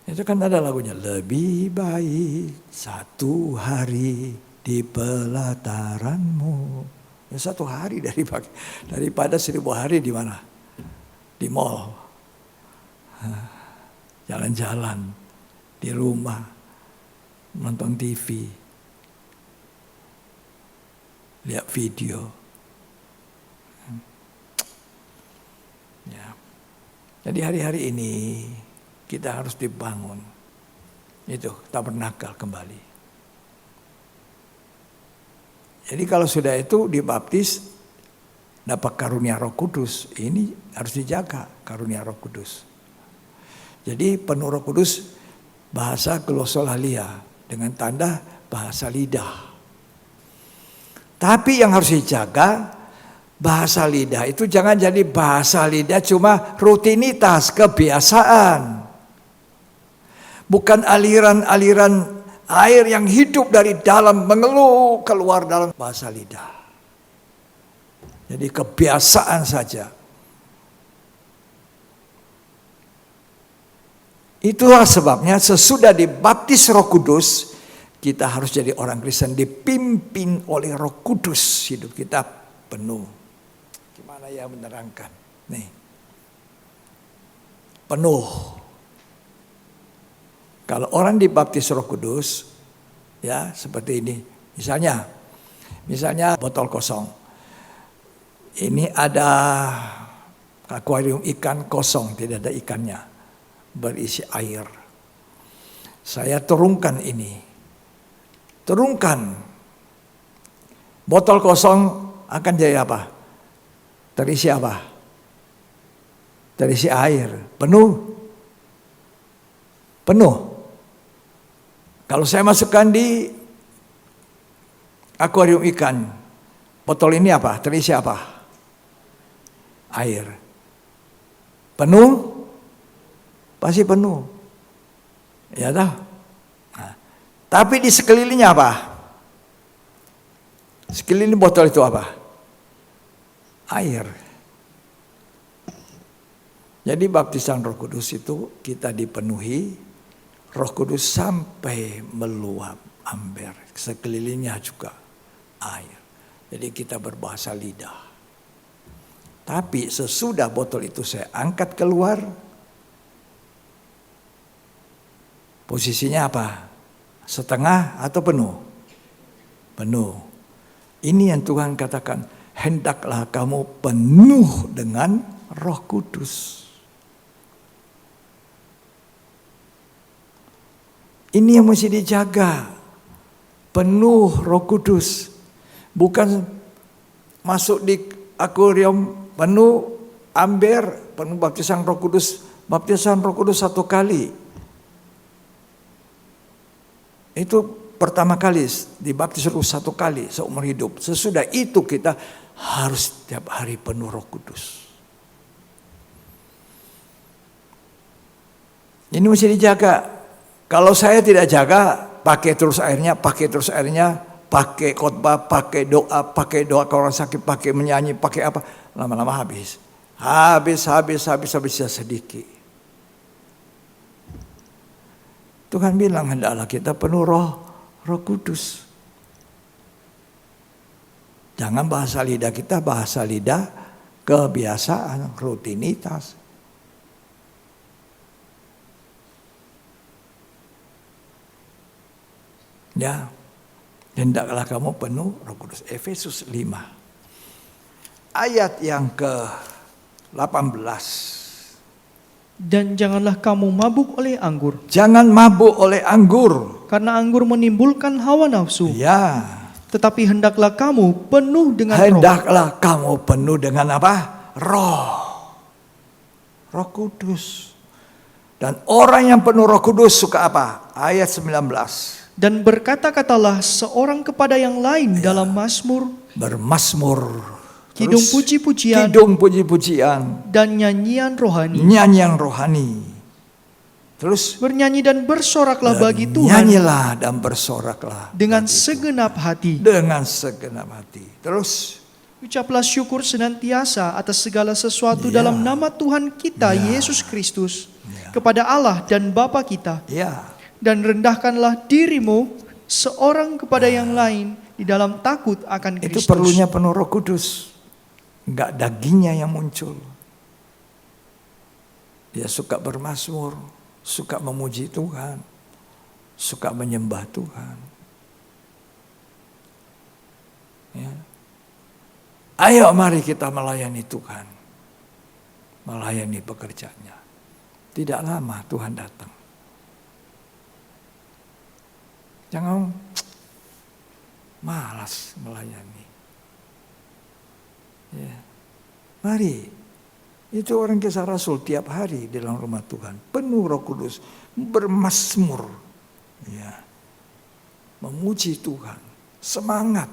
[SPEAKER 4] Itu kan ada lagunya, lebih baik 1 hari di pelataranmu. Ya 1 hari daripada 1000 hari di mana? Di mall. Jalan-jalan, di rumah, nonton TV, lihat video. Ya. Jadi hari-hari ini kita harus dibangun. Itu tabernakal kembali. Jadi kalau sudah itu dibaptis, dapat karunia Roh Kudus, ini harus dijaga karunia Roh Kudus. Jadi penuh Roh Kudus, bahasa glosolalia dengan tanda bahasa lidah. Tapi yang harus dijaga, bahasa lidah itu jangan jadi bahasa lidah cuma rutinitas, kebiasaan. Bukan aliran-aliran air yang hidup dari dalam mengeluh keluar dalam bahasa lidah. Jadi kebiasaan saja. Itulah sebabnya sesudah dibaptis Roh Kudus, kita harus jadi orang Kristen dipimpin oleh Roh Kudus. Hidup kita penuh. Gimana ya menerangkan? Nih. Penuh. Kalau orang dibaptis Roh Kudus, ya seperti ini. Misalnya botol kosong. Ini ada akuarium ikan kosong, tidak ada ikannya, berisi air. Saya turunkan ini. Turunkan. Botol kosong akan jadi apa? Terisi apa? Terisi air. Penuh. Kalau saya masukkan di akuarium ikan, botol ini apa? Terisi apa? Air. Penuh? Pasti penuh. Ya tahu. Nah, tapi di sekelilingnya apa? Sekeliling botol itu apa? Air. Jadi baptisan Roh Kudus itu kita dipenuhi Roh Kudus sampai meluap ember. Sekelilingnya juga air. Jadi kita berbahasa lidah. Tapi sesudah botol itu saya angkat keluar, posisinya apa? Setengah atau penuh? Penuh. Ini yang Tuhan katakan, hendaklah kamu penuh dengan Roh Kudus. Ini yang mesti dijaga. Penuh Roh Kudus. Bukan masuk di akuarium penuh ember, penuh baptisan Roh Kudus. Baptisan Roh Kudus 1 kali. Itu pertama kali dibaptis Roh 1 kali seumur hidup. Sesudah itu kita harus setiap hari penuh Roh Kudus. Ini mesti dijaga. Kalau saya tidak jaga, pakai terus airnya, pakai khotbah, pakai doa kalau orang sakit, pakai menyanyi, pakai apa, lama-lama habis sedikit. Tuhan bilang hendaklah kita penuh Roh Kudus. Jangan bahasa lidah kita bahasa lidah kebiasaan, rutinitas. Ya, hendaklah kamu penuh Roh Kudus. Efesus 5. Ayat yang ke-18.
[SPEAKER 1] Dan janganlah kamu mabuk oleh anggur.
[SPEAKER 4] Jangan mabuk oleh anggur.
[SPEAKER 1] Karena anggur menimbulkan hawa nafsu.
[SPEAKER 4] Ya.
[SPEAKER 1] Tetapi hendaklah kamu penuh dengan roh.
[SPEAKER 4] Hendaklah kamu penuh dengan apa? Roh Kudus. Dan orang yang penuh Roh Kudus suka apa? Ayat 19.
[SPEAKER 1] Dan berkata-katalah seorang kepada yang lain dalam mazmur,
[SPEAKER 4] bermazmur,
[SPEAKER 1] kidung puji-pujian, dan nyanyian rohani.
[SPEAKER 4] Nyanyian rohani. Terus
[SPEAKER 1] bernyanyi dan bersoraklah bagi Tuhan.
[SPEAKER 4] Nyanyilah dan bersoraklah
[SPEAKER 1] dengan segenap hati.
[SPEAKER 4] Dengan segenap hati. Terus
[SPEAKER 1] ucaplah syukur senantiasa atas segala sesuatu dalam nama Tuhan kita Yesus Kristus kepada Allah dan Bapa kita. Dan rendahkanlah dirimu seorang kepada yang lain di dalam takut akan Kristus.
[SPEAKER 4] Itu perlunya penuh Roh Kudus. Enggak dagingnya yang muncul. Dia suka bermazmur, suka memuji Tuhan, suka menyembah Tuhan. Ya. Ayo mari kita melayani Tuhan. Melayani pekerjaannya. Tidak lama Tuhan datang. Jangan malas melayani. Ya. Mari, itu orang Kisah Rasul tiap hari di dalam rumah Tuhan. Penuh Roh Kudus, bermazmur. Ya. Memuji Tuhan, semangat.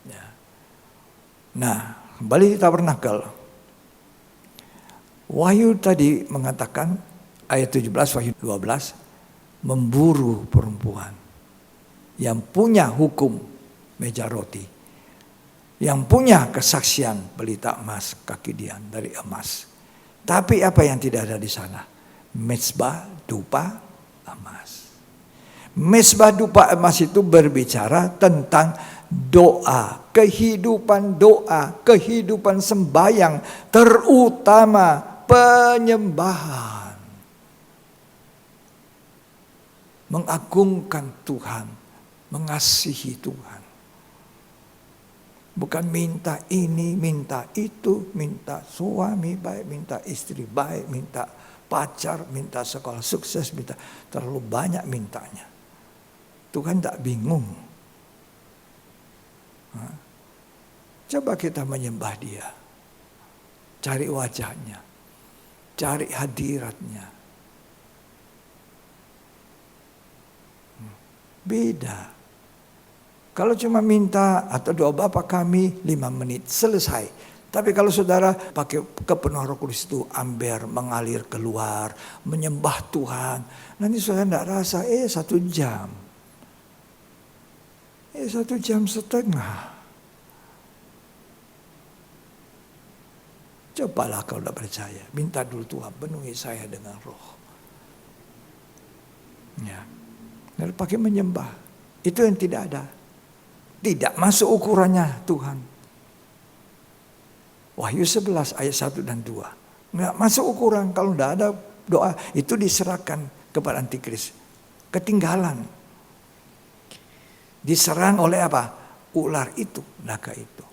[SPEAKER 4] Ya. Nah, kembali di tabernakel. Wahyu tadi mengatakan, ayat 17, Wahyu 12, memburu perempuan yang punya hukum meja roti, yang punya kesaksian pelita emas, kaki dian dari emas. Tapi apa yang tidak ada di sana? Mezbah dupa emas. Mezbah dupa emas itu berbicara tentang doa, kehidupan sembahyang, terutama penyembahan. mengagungkan Tuhan, mengasihi Tuhan. Bukan minta ini, minta itu, minta suami baik, minta istri baik, minta pacar, minta sekolah sukses, minta terlalu banyak mintanya. Tuhan tak bingung. Coba kita menyembah Dia. Cari wajahnya. Cari hadiratnya. Beda. Kalau cuma minta atau doa Bapa kami 5 menit selesai. Tapi kalau saudara pakai kepenuhan Roh Kudus itu amber mengalir keluar, menyembah Tuhan. Nanti saudara tidak rasa 1 jam. 1 jam setengah. Cobalah kalau tidak percaya. Minta dulu Tuhan penuhi saya dengan roh. Ya. Lalu pakai menyembah. Itu yang tidak ada. Tidak masuk ukurannya Tuhan. Wahyu 11 ayat 1 dan 2. Nggak masuk ukuran. Kalau tidak ada doa. Itu diserahkan kepada antikris. Ketinggalan. Diserang oleh apa? Ular itu. Naga itu.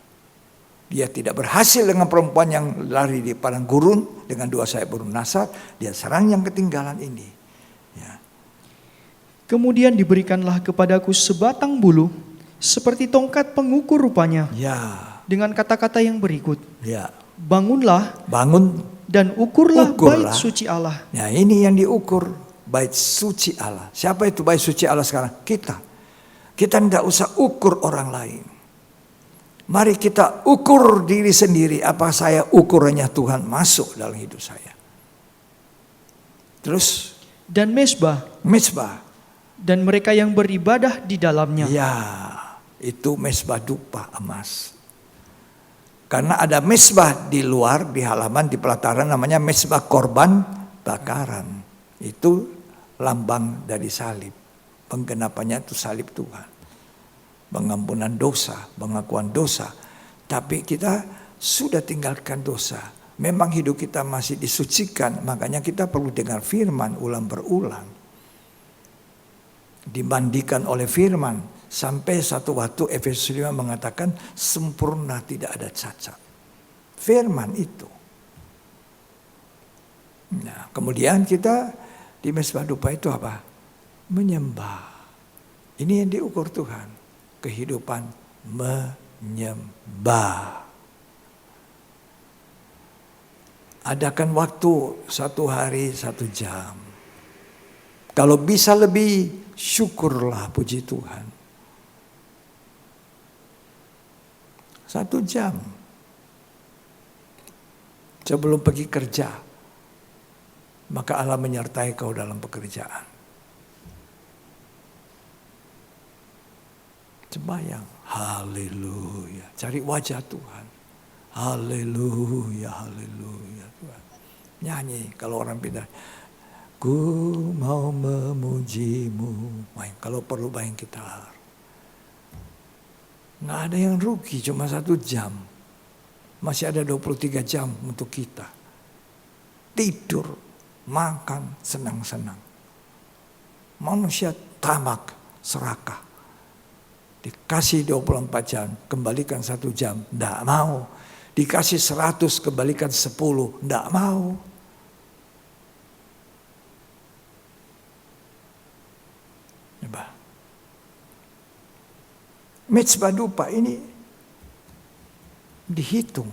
[SPEAKER 4] Dia tidak berhasil dengan perempuan yang lari di padang gurun. Dengan 2 sayap burung nasar. Dia serang yang ketinggalan ini. Ya.
[SPEAKER 1] Kemudian diberikanlah kepadaku sebatang bulu, seperti tongkat pengukur rupanya.
[SPEAKER 4] Ya.
[SPEAKER 1] Dengan kata-kata yang berikut.
[SPEAKER 4] Ya.
[SPEAKER 1] Bangunlah
[SPEAKER 4] Bangun.
[SPEAKER 1] dan ukurlah
[SPEAKER 4] Ukurlah.
[SPEAKER 1] bait suci Allah.
[SPEAKER 4] Nah ini yang diukur. Bait suci Allah. Siapa itu bait suci Allah sekarang? Kita. Kita tidak usah ukur orang lain. Mari kita ukur diri sendiri. Apa saya ukurannya Tuhan masuk dalam hidup saya. Terus.
[SPEAKER 1] Dan mezbah.
[SPEAKER 4] Mezbah.
[SPEAKER 1] Dan mereka yang beribadah di dalamnya.
[SPEAKER 4] Ya. Itu mezbah dupa emas. Karena ada mezbah di luar, di halaman, di pelataran namanya mezbah korban bakaran. Itu lambang dari salib. Penggenapannya itu salib Tuhan. Pengampunan dosa, pengakuan dosa. Tapi kita sudah tinggalkan dosa. Memang hidup kita masih disucikan. Makanya kita perlu dengar firman ulang berulang. Dimandikan oleh firman. Sampai satu waktu Efesus 5 mengatakan sempurna tidak ada cacat. Firman itu. Nah, kemudian kita di mezbah dupa itu apa? Menyembah. Ini yang diukur Tuhan. Kehidupan menyembah. Adakan waktu 1 hari 1 jam. Kalau bisa lebih, syukurlah puji Tuhan. 1 jam. Sebelum pergi kerja. Maka Allah menyertai kau dalam pekerjaan. Sembahyang. Haleluya. Cari wajah Tuhan. Haleluya. Haleluya Tuhan. Nyanyi kalau orang pindah. Ku mau memujimu. Main, kalau perlu main gitar. Nggak ada yang rugi cuma 1 jam. Masih ada 23 jam untuk kita. Tidur, makan, senang-senang. Manusia tamak, serakah. Dikasih 24 jam, kembalikan 1 jam, tidak mau. Dikasih 100, kembalikan 10, tidak mau. Coba. Mezbah dupa ini dihitung.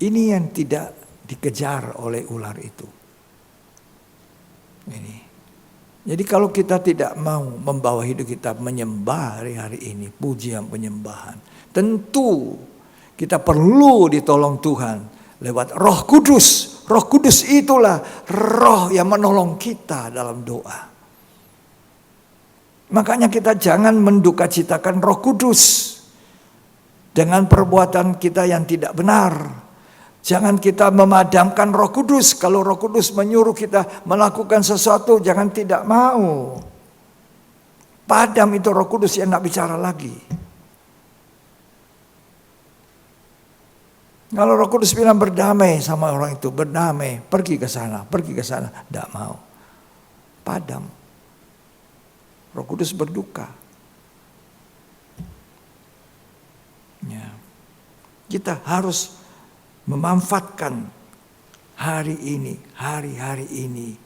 [SPEAKER 4] Ini yang tidak dikejar oleh ular itu. Ini. Jadi kalau kita tidak mau membawa hidup kita menyembah hari-hari ini, pujian penyembahan, tentu kita perlu ditolong Tuhan lewat Roh Kudus. Roh Kudus itulah roh yang menolong kita dalam doa. Makanya kita jangan mendukacitakan Roh Kudus dengan perbuatan kita yang tidak benar. Jangan kita memadamkan Roh Kudus. Kalau Roh Kudus menyuruh kita melakukan sesuatu, jangan tidak mau. Padam itu Roh Kudus yang tidak bicara lagi. Kalau Roh Kudus bilang berdamai sama orang itu, berdamai, pergi ke sana, tidak mau. Padam. Roh Kudus berduka. Ya. Kita harus memanfaatkan hari-hari ini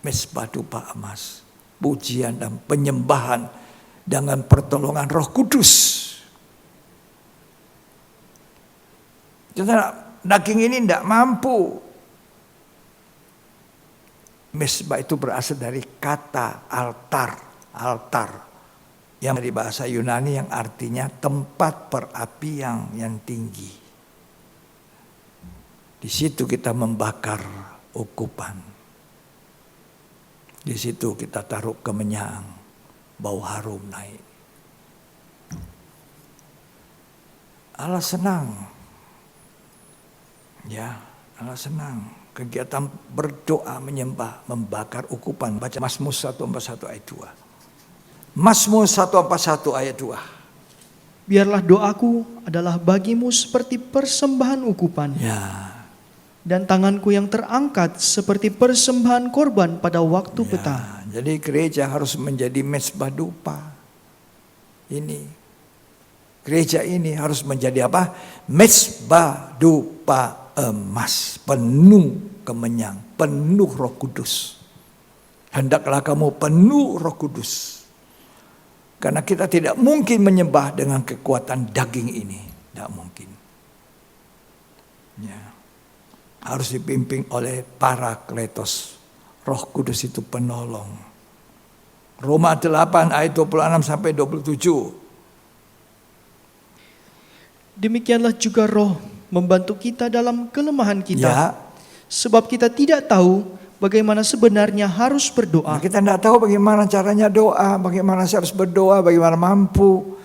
[SPEAKER 4] Mezbah dupa emas, pujian dan penyembahan dengan pertolongan Roh Kudus. Daging ini tidak mampu. Mezbah itu berasal dari kata altar yang dari bahasa Yunani yang artinya tempat perapian yang tinggi. Di situ kita membakar ukupan. Di situ kita taruh kemenyan, bau harum naik. Allah senang. Ya, Allah senang. Kegiatan berdoa, menyembah, membakar ukupan. Baca Mazmur 141 ayat 2. Mazmur 141 ayat 2.
[SPEAKER 1] Biarlah doaku adalah bagimu seperti persembahan ukupan.
[SPEAKER 4] Ya.
[SPEAKER 1] Dan tanganku yang terangkat seperti persembahan korban pada waktu
[SPEAKER 4] Ya,
[SPEAKER 1] petang.
[SPEAKER 4] jadi gereja harus menjadi mezbah dupa. Ini. Gereja ini harus menjadi apa? Mezbah dupa emas. Penuh kemenyan. Penuh Roh Kudus. Hendaklah kamu penuh Roh Kudus. Karena kita tidak mungkin menyembah dengan kekuatan daging ini. Tidak mungkin. Ya. Harus dipimpin oleh Parakletos. Roh Kudus itu penolong. Roma 8 ayat 26 sampai 27.
[SPEAKER 1] Demikianlah juga Roh membantu kita dalam kelemahan kita.
[SPEAKER 4] Ya.
[SPEAKER 1] Sebab kita tidak tahu bagaimana sebenarnya harus berdoa.
[SPEAKER 4] Nah, kita tidak tahu bagaimana caranya doa, bagaimana saya harus berdoa, bagaimana mampu.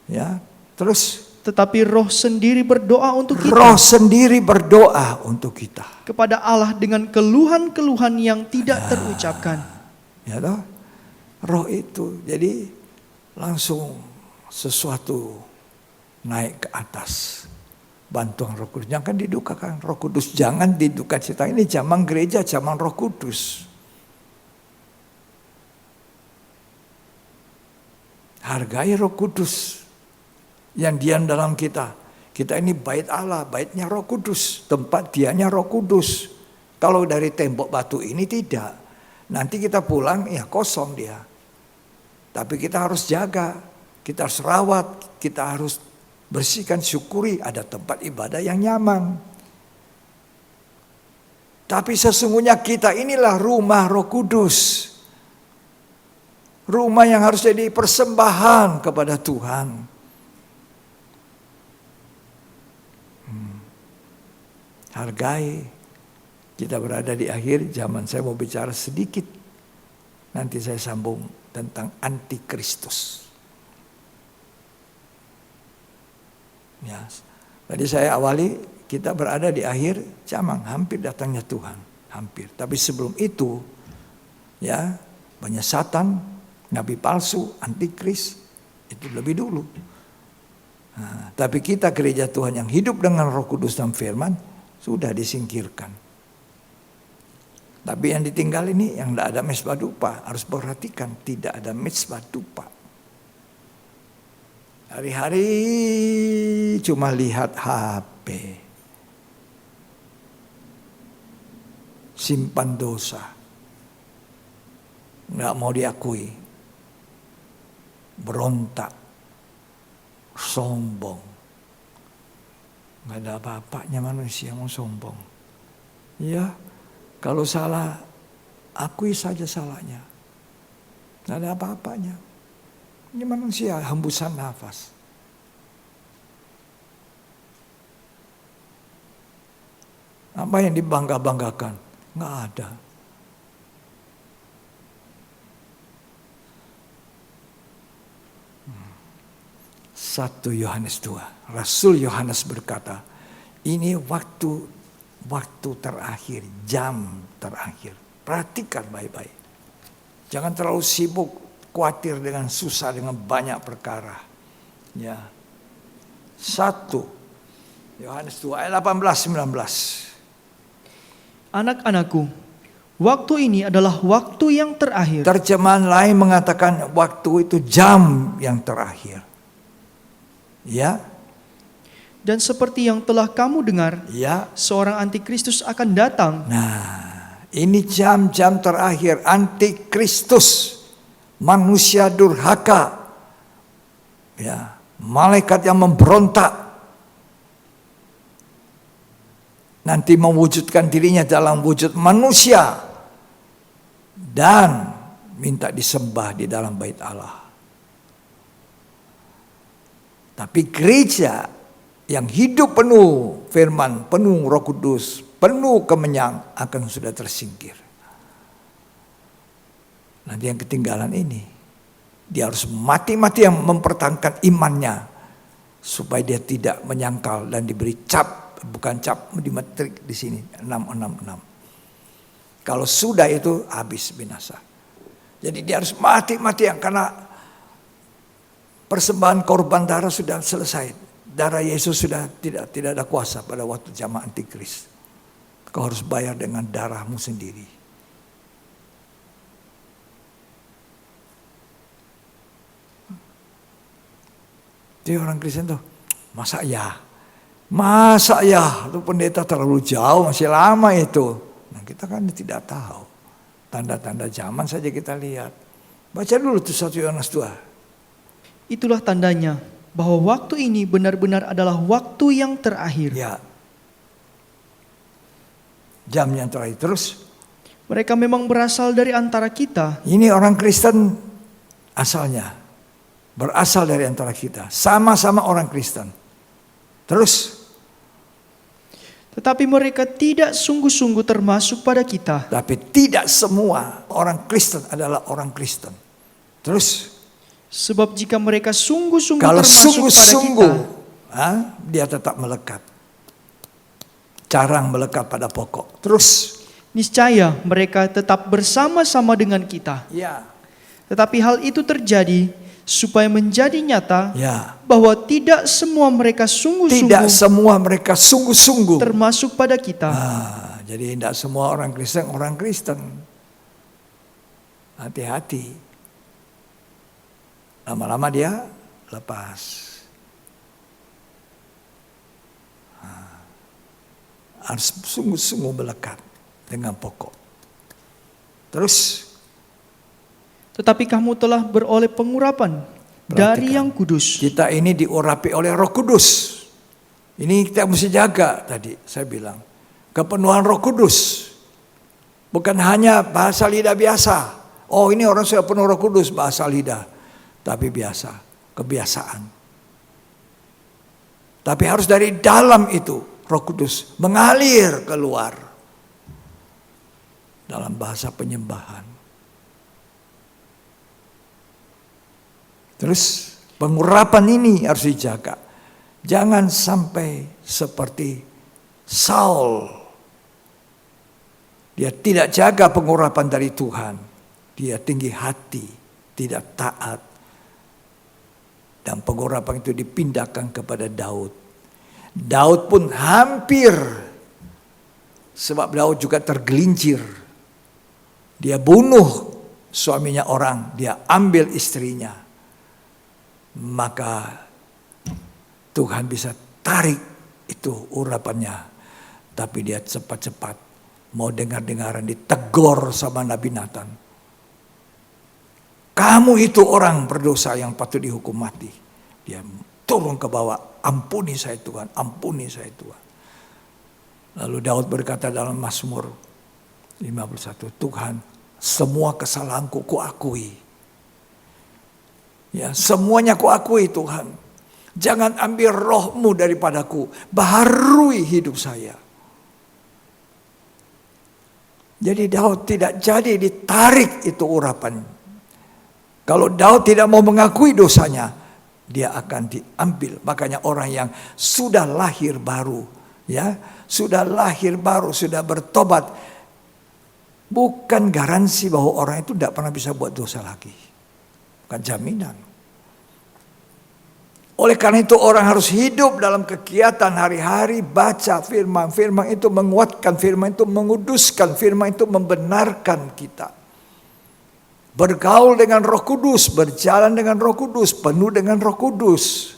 [SPEAKER 4] Ya. Terus
[SPEAKER 1] Tetapi Roh sendiri berdoa untuk kita.
[SPEAKER 4] Roh sendiri berdoa untuk kita.
[SPEAKER 1] Kepada Allah dengan keluhan-keluhan yang tidak terucapkan.
[SPEAKER 4] Ya toh? Roh itu jadi langsung sesuatu naik ke atas. Bantuan Roh Kudus. Jangan didukakan Roh Kudus. Jangan diduka cita. Ini zaman gereja, zaman Roh Kudus. Hargai Roh Kudus yang diam dalam kita. Kita ini bait Allah, baitnya Roh Kudus, tempat dianya Roh Kudus. Kalau dari tembok batu ini tidak. Nanti kita pulang ya kosong dia. Tapi kita harus jaga, kita harus rawat, kita harus bersihkan, syukuri ada tempat ibadah yang nyaman. Tapi sesungguhnya kita inilah rumah Roh Kudus. Rumah yang harus jadi persembahan kepada Tuhan. Hargai. Kita berada di akhir zaman. Saya mau bicara sedikit. Nanti saya sambung tentang antikristus. Ya. Tadi saya awali kita berada di akhir zaman, hampir datangnya Tuhan, hampir. Tapi sebelum itu, ya banyak Satan, nabi palsu, antikris itu lebih dulu. Nah, tapi kita gereja Tuhan yang hidup dengan Roh Kudus dan Firman sudah disingkirkan. Tapi yang ditinggal ini yang tidak ada mezbah dupa, harus perhatikan tidak ada mezbah dupa. Hari-hari cuma lihat HP. Simpan dosa. Nggak mau diakui. Berontak. Sombong. Nggak ada apa-apanya manusia mau sombong. Ya, kalau salah, akui saja salahnya. Nggak ada apa-apanya. Ini manusia, hembusan nafas. Apa yang dibangga-banggakan? Nggak ada. Satu Yohanes 2. Rasul Yohanes berkata, ini waktu terakhir, jam terakhir. Perhatikan baik-baik. Jangan terlalu sibuk, khawatir dengan susah, dengan banyak perkara. Ya. 1 Yohanes 2 ayat 18-19.
[SPEAKER 1] Anak-anakku, Waktu ini adalah waktu yang terakhir.
[SPEAKER 4] Terjemahan lain mengatakan waktu itu jam yang terakhir. Ya,
[SPEAKER 1] Dan seperti yang telah kamu dengar,
[SPEAKER 4] ya.
[SPEAKER 1] seorang antikristus akan datang.
[SPEAKER 4] Nah, ini jam-jam terakhir antikristus, manusia durhaka, ya, malaikat yang memberontak, nanti mewujudkan dirinya dalam wujud manusia dan minta disembah di dalam bait Allah. Tapi gereja yang hidup penuh firman, penuh Roh Kudus, penuh kemenyan akan sudah tersingkir. Nanti yang ketinggalan ini, dia harus mati-mati yang mempertahankan imannya supaya dia tidak menyangkal dan diberi cap, bukan cap di metrik di sini 666. Kalau sudah itu habis binasa. Jadi dia harus mati-mati yang karena persembahan korban darah sudah selesai. Darah Yesus sudah tidak ada kuasa pada waktu zaman antikris. Kau harus bayar dengan darahmu sendiri. Jadi orang Kristen tuh, masa ya itu pendeta terlalu jauh, masih lama itu. Nah kita kan tidak tahu. Tanda-tanda zaman saja kita lihat. Baca dulu tuh 1 Yohanes 2.
[SPEAKER 1] Itulah tandanya bahwa waktu ini benar-benar adalah waktu yang terakhir.
[SPEAKER 4] Ya. Jam yang terakhir. Terus
[SPEAKER 1] Mereka memang berasal dari antara kita.
[SPEAKER 4] ini orang Kristen asalnya. Berasal dari antara kita. Sama-sama orang Kristen. Terus
[SPEAKER 1] Tetapi mereka tidak sungguh-sungguh termasuk pada kita.
[SPEAKER 4] tapi tidak semua orang Kristen adalah orang Kristen. Terus
[SPEAKER 1] Sebab jika mereka sungguh-sungguh
[SPEAKER 4] kalau
[SPEAKER 1] termasuk pada kita,
[SPEAKER 4] sungguh-sungguh dia tetap melekat. Jarang melekat pada pokok. Terus
[SPEAKER 1] niscaya mereka tetap bersama-sama dengan kita.
[SPEAKER 4] ya,
[SPEAKER 1] Tetapi hal itu terjadi supaya menjadi nyata
[SPEAKER 4] ya.
[SPEAKER 1] bahwa tidak semua mereka
[SPEAKER 4] Tidak
[SPEAKER 1] sungguh-sungguh
[SPEAKER 4] semua mereka sungguh-sungguh.
[SPEAKER 1] termasuk pada kita.
[SPEAKER 4] Jadi tidak semua orang Kristen. Hati-hati. Lama-lama dia lepas. Harus sungguh-sungguh melekat dengan pokok. Terus
[SPEAKER 1] Tetapi kamu telah beroleh pengurapan dari yang kudus.
[SPEAKER 4] kita ini diurapi oleh Roh Kudus. Ini kita mesti jaga tadi saya bilang. Kepenuhan Roh Kudus. Bukan hanya bahasa lidah biasa. Oh ini orang sudah penuh Roh Kudus bahasa lidah. Tapi biasa, kebiasaan. Tapi harus dari dalam itu Roh Kudus mengalir keluar. Dalam bahasa penyembahan. Terus pengurapan ini harus dijaga. Jangan sampai seperti Saul. Dia tidak jaga pengurapan dari Tuhan. Dia tinggi hati, tidak taat. Dan pengurapan itu dipindahkan kepada Daud. Daud pun hampir. Sebab Daud juga tergelincir. Dia bunuh suaminya orang. Dia ambil istrinya. Maka Tuhan bisa tarik itu urapannya. Tapi dia cepat-cepat mau dengar-dengaran ditegur sama Nabi Nathan. Kamu itu orang berdosa yang patut dihukum mati. Dia turun ke bawah, ampuni saya Tuhan, ampuni saya Tuhan. Lalu Daud berkata dalam Mazmur 51, Tuhan semua kesalahanku kuakui. Ya, semuanya kuakui Tuhan. Jangan ambil rohmu daripadaku. Baharui hidup saya. Jadi Daud tidak jadi ditarik itu urapan. Kalau Daud tidak mau mengakui dosanya, dia akan diambil. Makanya orang yang sudah lahir baru, ya, sudah lahir baru, sudah bertobat, bukan garansi bahwa orang itu tidak pernah bisa buat dosa lagi. Bukan jaminan. Oleh karena itu orang harus hidup dalam kegiatan hari-hari, baca firman. Firman itu menguatkan, firman itu menguduskan, firman itu membenarkan kita. Bergaul dengan Roh Kudus, berjalan dengan Roh Kudus, penuh dengan Roh Kudus.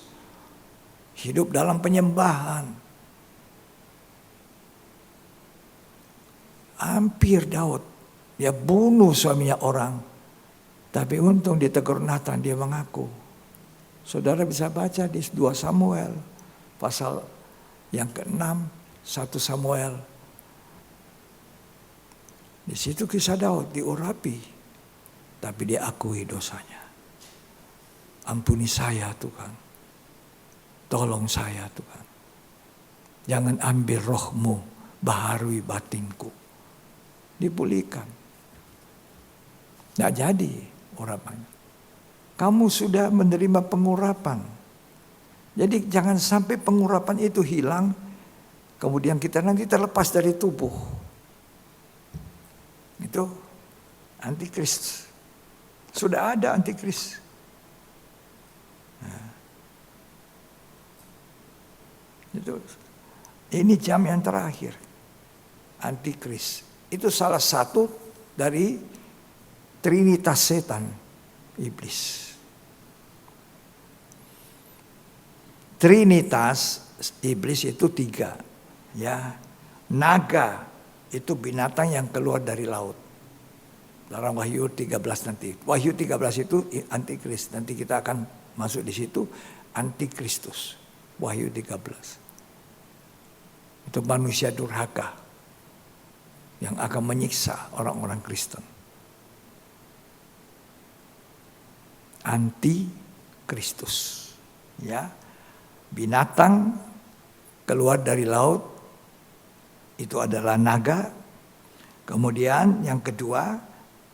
[SPEAKER 4] Hidup dalam penyembahan. Hampir Daud, dia bunuh suaminya orang. Tapi untung ditegur Nathan, dia mengaku. Saudara bisa baca di 2 Samuel, pasal yang ke-6, 1 Samuel. Di situ kisah Daud diurapi, tapi dia akui dosanya. Ampuni saya Tuhan, tolong saya Tuhan. Jangan ambil rohmu, baharui batinku. Dipulihkan. Nggak jadi urapannya. Kamu sudah menerima pengurapan. Jadi jangan sampai pengurapan itu hilang. Kemudian kita nanti terlepas dari tubuh. Itu antikris. Sudah ada antikris. Nah. Ini jam yang terakhir. Antikris. Itu salah satu dari trinitas setan, iblis. Trinitas iblis itu 3, ya. Naga itu binatang yang keluar dari laut. Dalam Wahyu 13 nanti. Wahyu 13 itu antikris. Nanti kita akan masuk di situ, antikristus. Wahyu 13. Itu manusia durhaka yang akan menyiksa orang-orang Kristen. Antikristus, ya. Binatang keluar dari laut itu adalah naga. Kemudian yang kedua,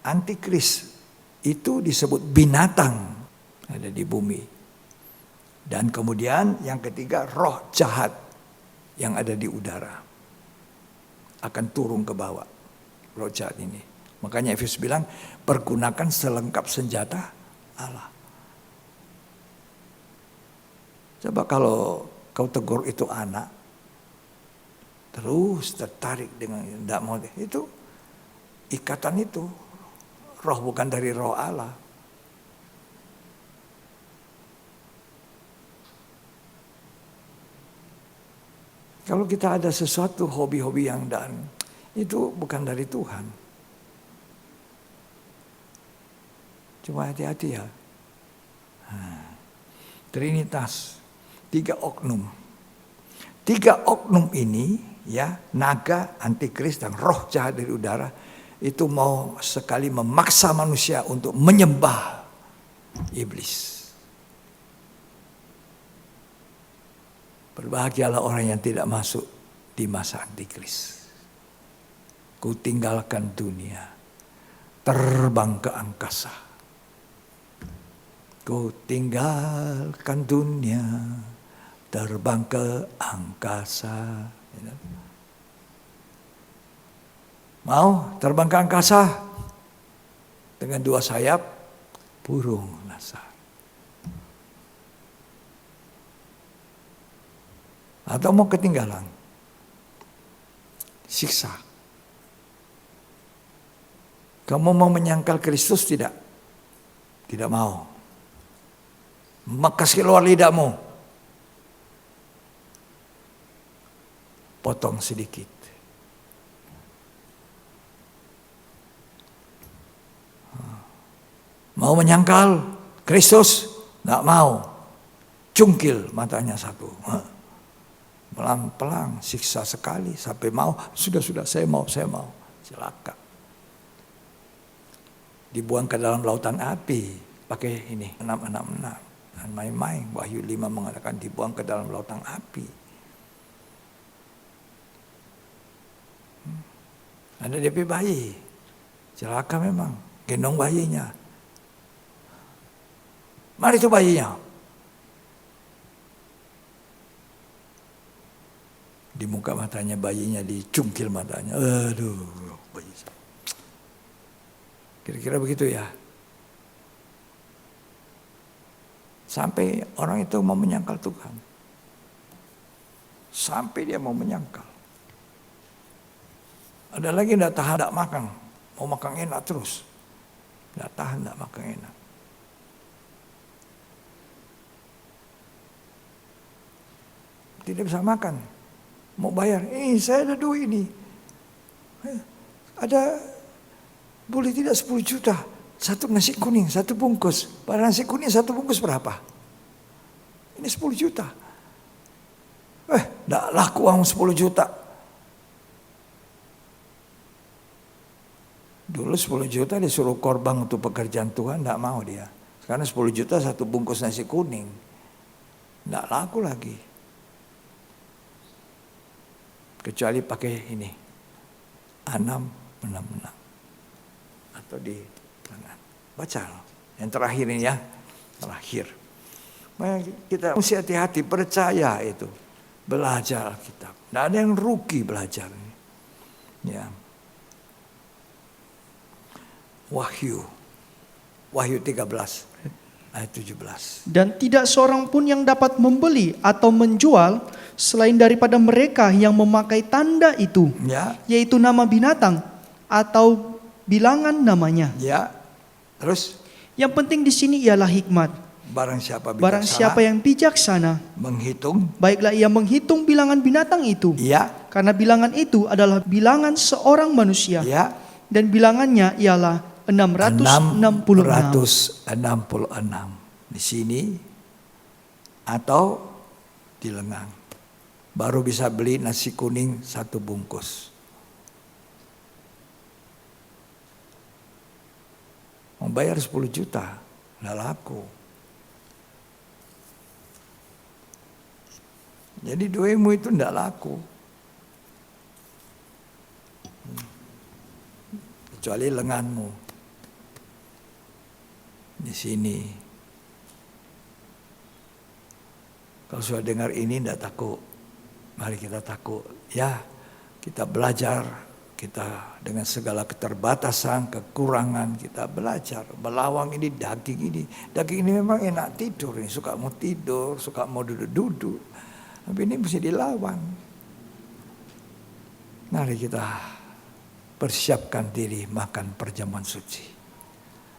[SPEAKER 4] antikris itu disebut binatang ada di bumi. Dan kemudian yang ketiga, roh jahat yang ada di udara akan turun ke bawah. Roh jahat ini. Makanya Efesus bilang, pergunakan selengkap senjata Allah. Coba kalau kau tegur itu anak, terus tertarik dengan tidak mau, itu ikatan itu roh bukan dari roh Allah. Kalau kita ada sesuatu hobi-hobi yang dan itu bukan dari Tuhan. Cuma hati-hati ya. Trinitas. 3 oknum. 3 oknum ini, ya, naga, antikris dan roh jahat dari udara itu mau sekali memaksa manusia untuk menyembah iblis. Berbahagialah orang yang tidak masuk di masa antikris. Ku tinggalkan dunia, terbang ke angkasa. Ku tinggalkan dunia, terbang ke angkasa. Mau terbang ke angkasa dengan 2 sayap, burung nasar. Atau mau ketinggalan, siksa. Kamu mau menyangkal Kristus tidak? Tidak mau. Maka keluar lidahmu. Potong sedikit. Mau menyangkal Kristus? Nggak mau. Cungkil matanya 1. Pelan-pelan, siksa sekali sampai mau. Sudah, saya mau. Celaka. Dibuang ke dalam lautan api. Pakai ini, 666. Dan main-main. Wahyu 5 mengatakan dibuang ke dalam lautan api. Ada DP bayi. Celaka memang. Gendong bayinya. Mari itu bayinya. Di muka matanya bayinya, dicungkil matanya. Aduh, bayi. Kira-kira begitu ya. Sampai orang itu mau menyangkal Tuhan. Sampai dia mau menyangkal. Ada lagi tidak tahan, tidak makan. Mau makan enak terus. Tidak tahan, tidak makan enak. Tidak bisa makan. Mau bayar. Saya ada duit ini. Ada, boleh tidak 10 juta. Satu nasi kuning, satu bungkus. Pada nasi kuning satu bungkus berapa? Ini 10 juta. Tidak laku uang 10 juta. Dulu 10 juta disuruh korban untuk pekerjaan Tuhan, tidak mau dia. Sekarang 10 juta satu bungkus nasi kuning. Tidak laku lagi. Kecuali pakai ini. 666. Atau di tangan. Baca. Yang terakhir ini ya. Terakhir. Kita mesti hati-hati, percaya itu. Belajar Alkitab. Tidak ada yang rugi belajar. Ya. Wahyu 13 ayat 17.
[SPEAKER 2] Dan tidak seorang pun yang dapat membeli atau menjual selain daripada mereka yang memakai tanda itu,
[SPEAKER 4] Ya.
[SPEAKER 2] yaitu nama binatang atau bilangan namanya.
[SPEAKER 4] Ya. Terus
[SPEAKER 2] Yang penting di sini ialah hikmat.
[SPEAKER 4] barang siapa
[SPEAKER 2] Barang siapa yang bijaksana,
[SPEAKER 4] menghitung,
[SPEAKER 2] baiklah ia menghitung bilangan binatang itu,
[SPEAKER 4] ya,
[SPEAKER 2] karena bilangan itu adalah bilangan seorang manusia,
[SPEAKER 4] ya,
[SPEAKER 2] dan bilangannya ialah 666.
[SPEAKER 4] 666 di sini atau di lengan. Baru bisa beli nasi kuning satu bungkus. Mau bayar 10 juta, nggak laku. Jadi duitmu itu nggak laku. Kecuali lenganmu. Di sini. Kalau sudah dengar ini tidak takut. Mari kita takut. Ya, kita belajar. Kita dengan segala keterbatasan, kekurangan, kita belajar. Melawang ini, daging ini. Daging ini memang enak tidur. Suka mau tidur, suka mau duduk-duduk. Tapi ini mesti dilawan. Mari kita persiapkan diri makan perjamuan suci.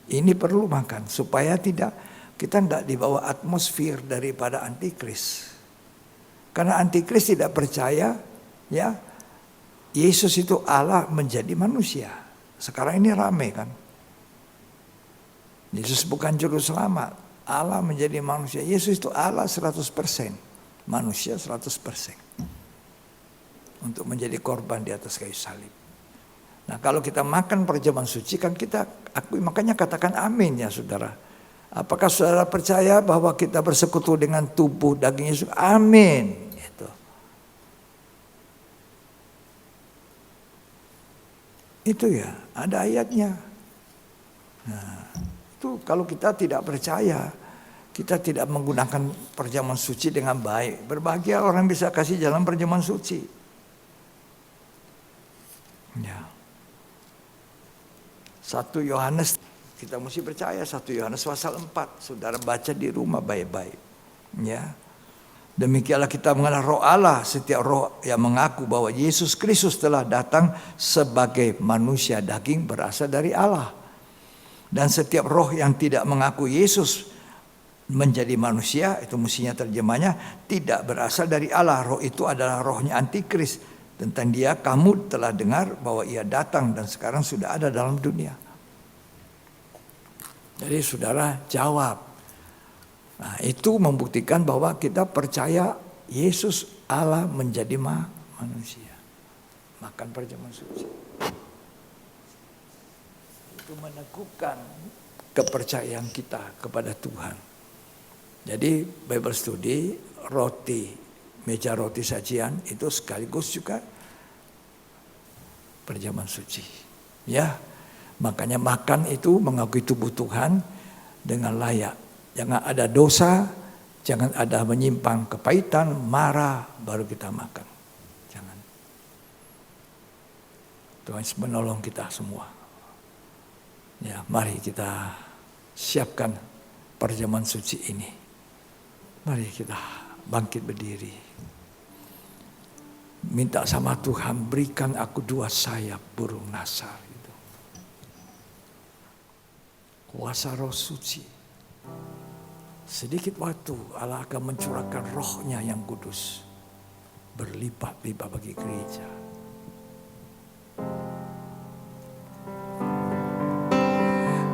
[SPEAKER 4] Ini perlu makan supaya kita tidak dibawa atmosfer daripada antikris. Karena antikris tidak percaya, ya, Yesus itu Allah menjadi manusia. Sekarang ini rame kan. Yesus bukan juru selamat, Allah menjadi manusia. Yesus itu Allah 100%. Manusia 100% untuk menjadi korban di atas kayu salib. Nah, kalau kita makan perjamuan suci kan kita akui, makanya katakan amin ya saudara. Apakah saudara percaya bahwa kita bersekutu dengan tubuh daging Yesus? Amin. Itu ya, ada ayatnya. Nah, itu kalau kita tidak percaya, kita tidak menggunakan perjamuan suci dengan baik. Berbahagia orang bisa kasih jalan perjamuan suci. Ya. 1 Yohanes, kita mesti percaya 1 Yohanes pasal 4. Saudara baca di rumah baik-baik. Ya. Demikianlah kita mengenal roh Allah. Setiap roh yang mengaku bahwa Yesus Kristus telah datang sebagai manusia daging berasal dari Allah. Dan setiap roh yang tidak mengaku Yesus menjadi manusia, itu mestinya terjemahnya, tidak berasal dari Allah. Roh itu adalah rohnya antikris. Tentang dia kamu telah dengar bahwa ia datang dan sekarang sudah ada dalam dunia. Jadi saudara jawab. Nah, itu membuktikan bahwa kita percaya Yesus Allah menjadi manusia. Makan perjamuan suci. Itu meneguhkan kepercayaan kita kepada Tuhan. Jadi Bible study, roti, meja roti sajian itu sekaligus juga perjamuan suci. Ya, makanya makan itu mengakui tubuh Tuhan dengan layak. Jangan ada dosa, jangan ada menyimpang kepahitan, marah, baru kita makan. Jangan. Tuhan menolong kita semua. Ya, mari kita siapkan perjamuan suci ini. Mari kita bangkit berdiri. Minta sama Tuhan, berikan aku 2 sayap burung nasar. Gitu. Kuasa Roh Suci. Sedikit waktu Allah akan mencurahkan rohnya yang kudus. Berlipat-lipat bagi gereja.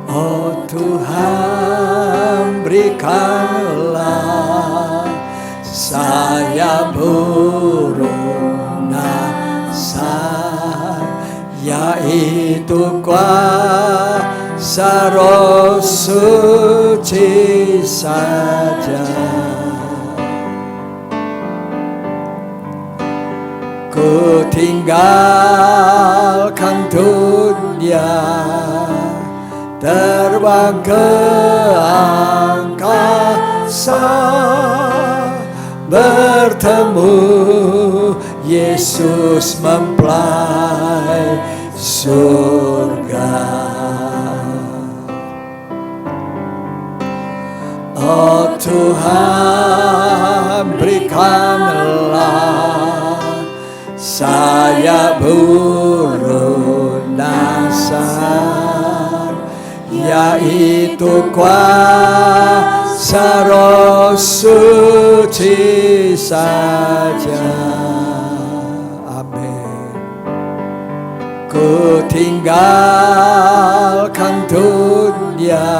[SPEAKER 4] Oh Tuhan, berikanlah saya burung nasar, yaitu kuasa Roh Suci saja. Ku tinggalkan dunia, terbang ke angkasa, bertemu Yesus mempelai surga. Oh Tuhan, berikanlah saya burung nasar, yaitu kuasa Roh Suci saja. Amin. Ku tinggalkan dunia,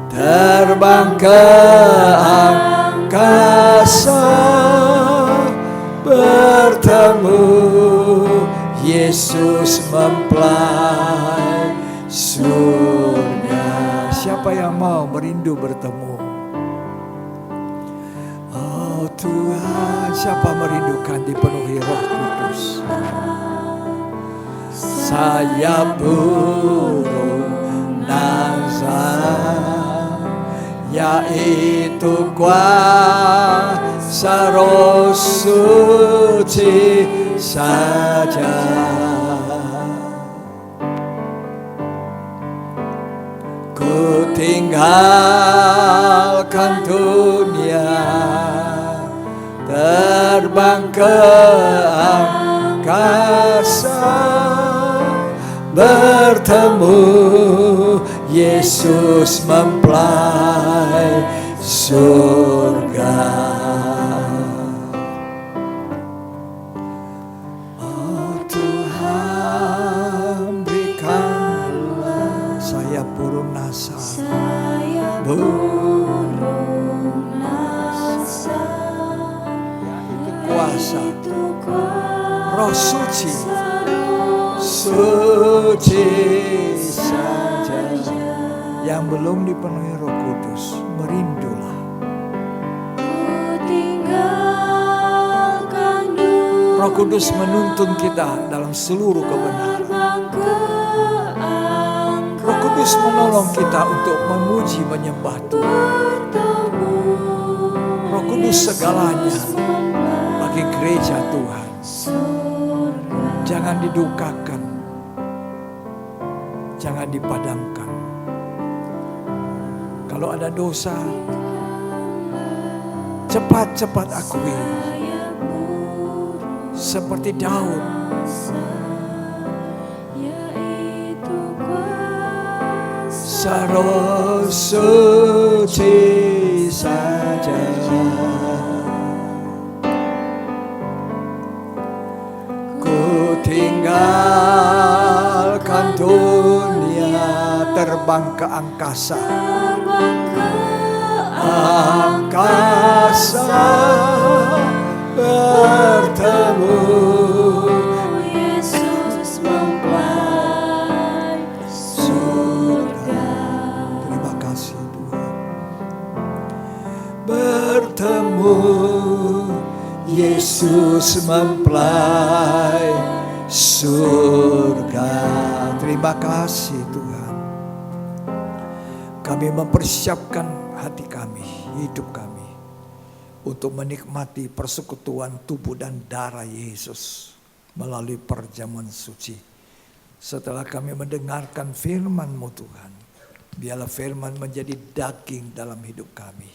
[SPEAKER 4] terbang ke angkasa, bertemu Yesus mempelai surga. Siapa yang mau merindu bertemu? Oh Tuhan, siapa merindukan dipenuhi Roh Kudus? Saya burung nasar, yaitu kuasa Roh Suci saja. Ku tinggalkan dunia, terbang ke angkasa, bertemu Yesus mempelai surga. Oh Tuhan, berikanlah saya burung nasar,
[SPEAKER 3] burung nasar,
[SPEAKER 4] yaitu kuasa Roh Suci, suci saja. Yang belum dipenuhi Roh Kudus, merindulah. Roh Kudus menuntun kita dalam seluruh kebenaran. Roh Kudus menolong kita untuk memuji menyembah Tuhan. Roh Kudus segalanya bagi gereja Tuhan. Jangan didukakan, jangan dipadamkan. Kalau ada dosa, cepat-cepat akui. Seperti Daud, Roh Suci saja. Ku tinggalkan dunia, terbang ke angkasa, bertemu Yesus mempelai surga. Terima kasih Tuhan. Bertemu Yesus mempelai surga. Terima kasih Tuhan. Kami mempersiapkan hati kami, hidup kami, untuk menikmati persekutuan tubuh dan darah Yesus melalui perjamuan suci. Setelah kami mendengarkan firman-Mu Tuhan, biarlah firman menjadi daging dalam hidup kami.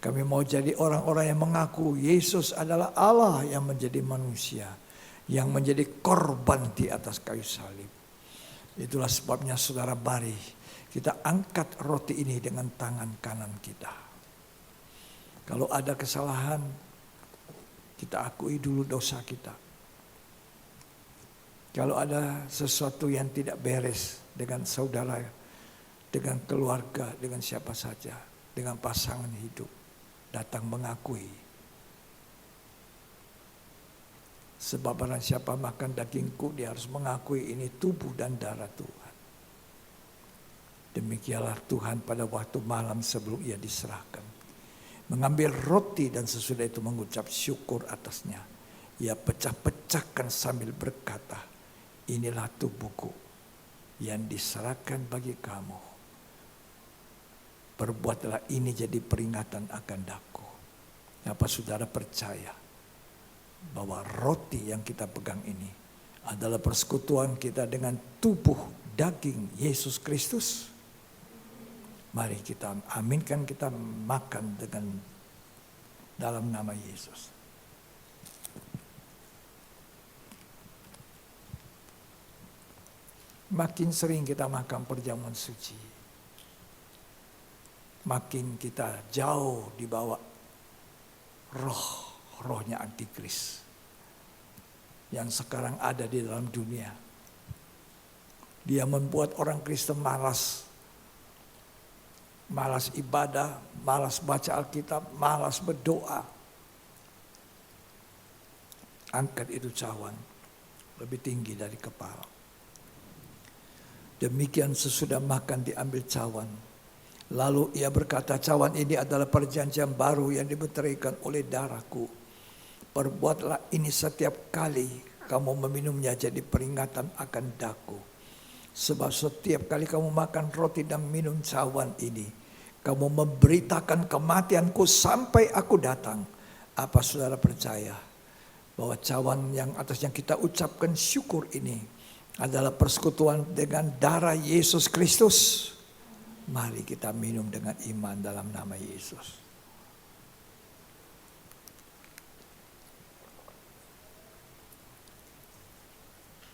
[SPEAKER 4] Kami mau jadi orang-orang yang mengaku Yesus adalah Allah yang menjadi manusia, yang menjadi korban di atas kayu salib. Itulah sebabnya saudara, mari kita angkat roti ini dengan tangan kanan kita. Kalau ada kesalahan, kita akui dulu dosa kita. Kalau ada sesuatu yang tidak beres dengan saudara, dengan keluarga, dengan siapa saja, dengan pasangan hidup, datang mengakui. Sebab barang siapa makan dagingku, dia harus mengakui ini tubuh dan darah Tuhan. Demikianlah Tuhan pada waktu malam sebelum ia diserahkan, mengambil roti dan sesudah itu mengucap syukur atasnya. Ia pecah-pecahkan sambil berkata, inilah tubuhku yang diserahkan bagi kamu. Perbuatlah ini jadi peringatan akan daku. Apa saudara percaya bahwa roti yang kita pegang ini adalah persekutuan kita dengan tubuh daging Yesus Kristus? Mari kita aminkan, kita makan dengan dalam nama Yesus. Makin sering kita makan perjamuan suci, makin kita jauh di bawah rohnya antikris yang sekarang ada di dalam dunia. Dia membuat orang Kristen malas ibadah, malas baca Alkitab, malas berdoa. Angkat itu cawan lebih tinggi dari kepala. Demikian sesudah makan diambil cawan. Lalu ia berkata, cawan ini adalah perjanjian baru yang dimeteraikan oleh darahku. Perbuatlah ini setiap kali kamu meminumnya jadi peringatan akan daku. Sebab setiap kali kamu makan roti dan minum cawan ini, kamu memberitakan kematianku sampai aku datang. Apa saudara percaya bahwa cawan yang atasnya kita ucapkan syukur ini adalah persekutuan dengan darah Yesus Kristus? Mari kita minum dengan iman dalam nama Yesus.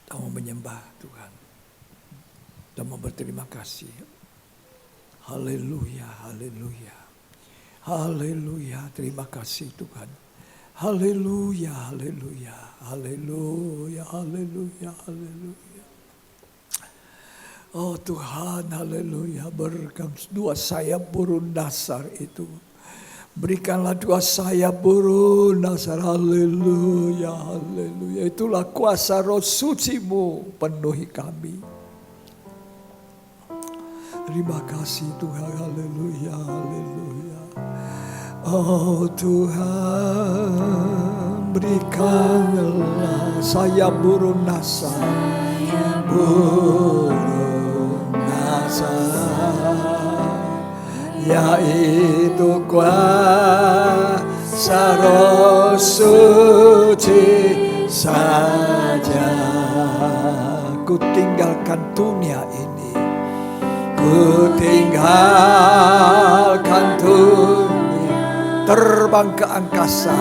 [SPEAKER 4] Kita mau menyembah Tuhan dan mau berterima kasih. Haleluya, haleluya, haleluya. Terima kasih Tuhan. Haleluya, haleluya, haleluya, haleluya, haleluya. Oh Tuhan, haleluya. Berkam dua sayap burung dasar itu. Berikanlah dua sayap burung dasar. Haleluya, haleluya. Itulah kuasa roh suci-Mu penuhi kami. Terima kasih Tuhan, haleluya, haleluya. Oh Tuhan, berikanlah sayap burung dasar. Burung dasar, yaitu kuasa roh suci saja. Ku tinggalkan dunia ini, ku tinggalkan dunia, terbang ke angkasa,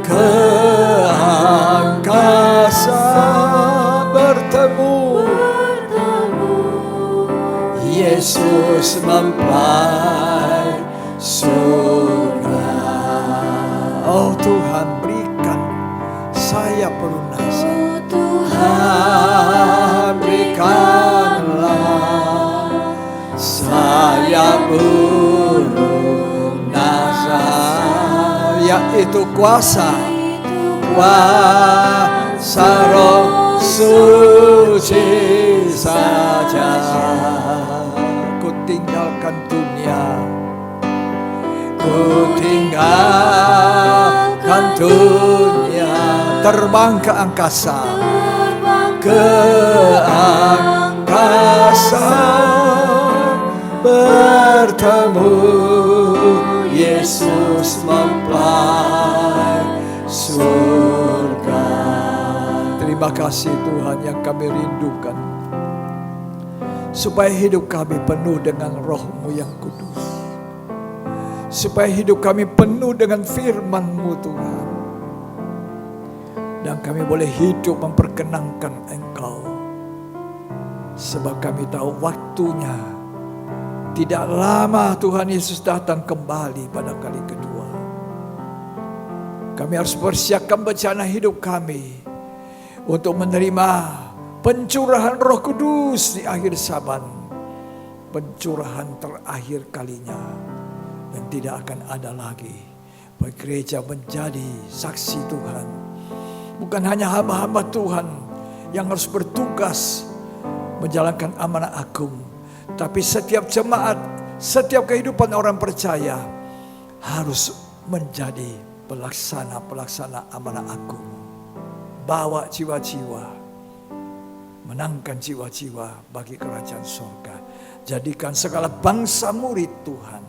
[SPEAKER 4] ke angkasa. Bertemu Yesus mempelai surga. Oh Tuhan, berikan sayap burung dasar. Tuhan, berikanlah sayap burung dasar, yaitu kuasa roh suci saja. Ku tinggalkan dunia, ku tinggalkan dunia, terbang ke angkasa, ke angkasa. Bertemu Yesus mempelai surga. Terima kasih Tuhan yang kami rindukan, supaya hidup kami penuh dengan roh-Mu yang kudus, supaya hidup kami penuh dengan firman-Mu Tuhan. Dan kami boleh hidup memperkenankan Engkau. Sebab kami tahu waktunya tidak lama Tuhan Yesus datang kembali pada kali kedua. Kami harus persiapkan bencana hidup kami untuk menerima pencurahan Roh Kudus di akhir zaman. Pencurahan terakhir kalinya. Dan tidak akan ada lagi bahwa gereja menjadi saksi Tuhan. Bukan hanya hamba-hamba Tuhan yang harus bertugas menjalankan amanah agung, tapi setiap jemaat, setiap kehidupan orang percaya harus menjadi pelaksana amanah agung. Bawa jiwa-jiwa, menangkan jiwa-jiwa bagi kerajaan surga. Jadikan segala bangsa murid Tuhan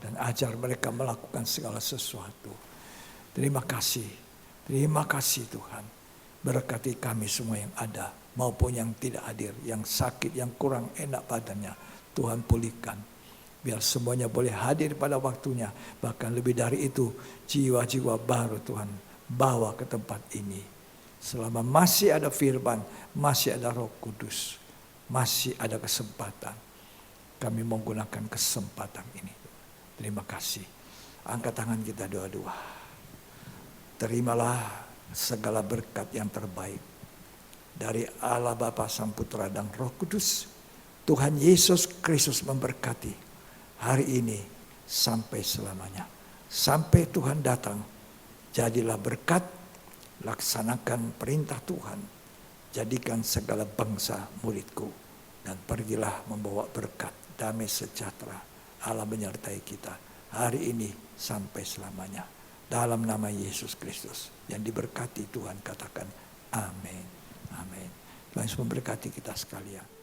[SPEAKER 4] dan ajar mereka melakukan segala sesuatu. Terima kasih Tuhan. Berkati kami semua yang ada maupun yang tidak hadir, yang sakit, yang kurang enak badannya. Tuhan pulihkan. Biar semuanya boleh hadir pada waktunya. Bahkan lebih dari itu, jiwa-jiwa baru Tuhan bawa ke tempat ini. Selama masih ada firman, masih ada Roh Kudus, masih ada kesempatan. Kami menggunakan kesempatan ini. Terima kasih. Angkat tangan kita doa-doa. Terimalah segala berkat yang terbaik dari Allah Bapa, Sang Putra dan Roh Kudus. Tuhan Yesus Kristus memberkati hari ini sampai selamanya. Sampai Tuhan datang, jadilah berkat, laksanakan perintah Tuhan. Jadikan segala bangsa muridku dan pergilah membawa berkat, damai sejahtera. Allah menyertai kita hari ini sampai selamanya. Dalam nama Yesus Kristus yang diberkati Tuhan, katakan amin. Amin. Tuhan Yesus memberkati kita sekalian.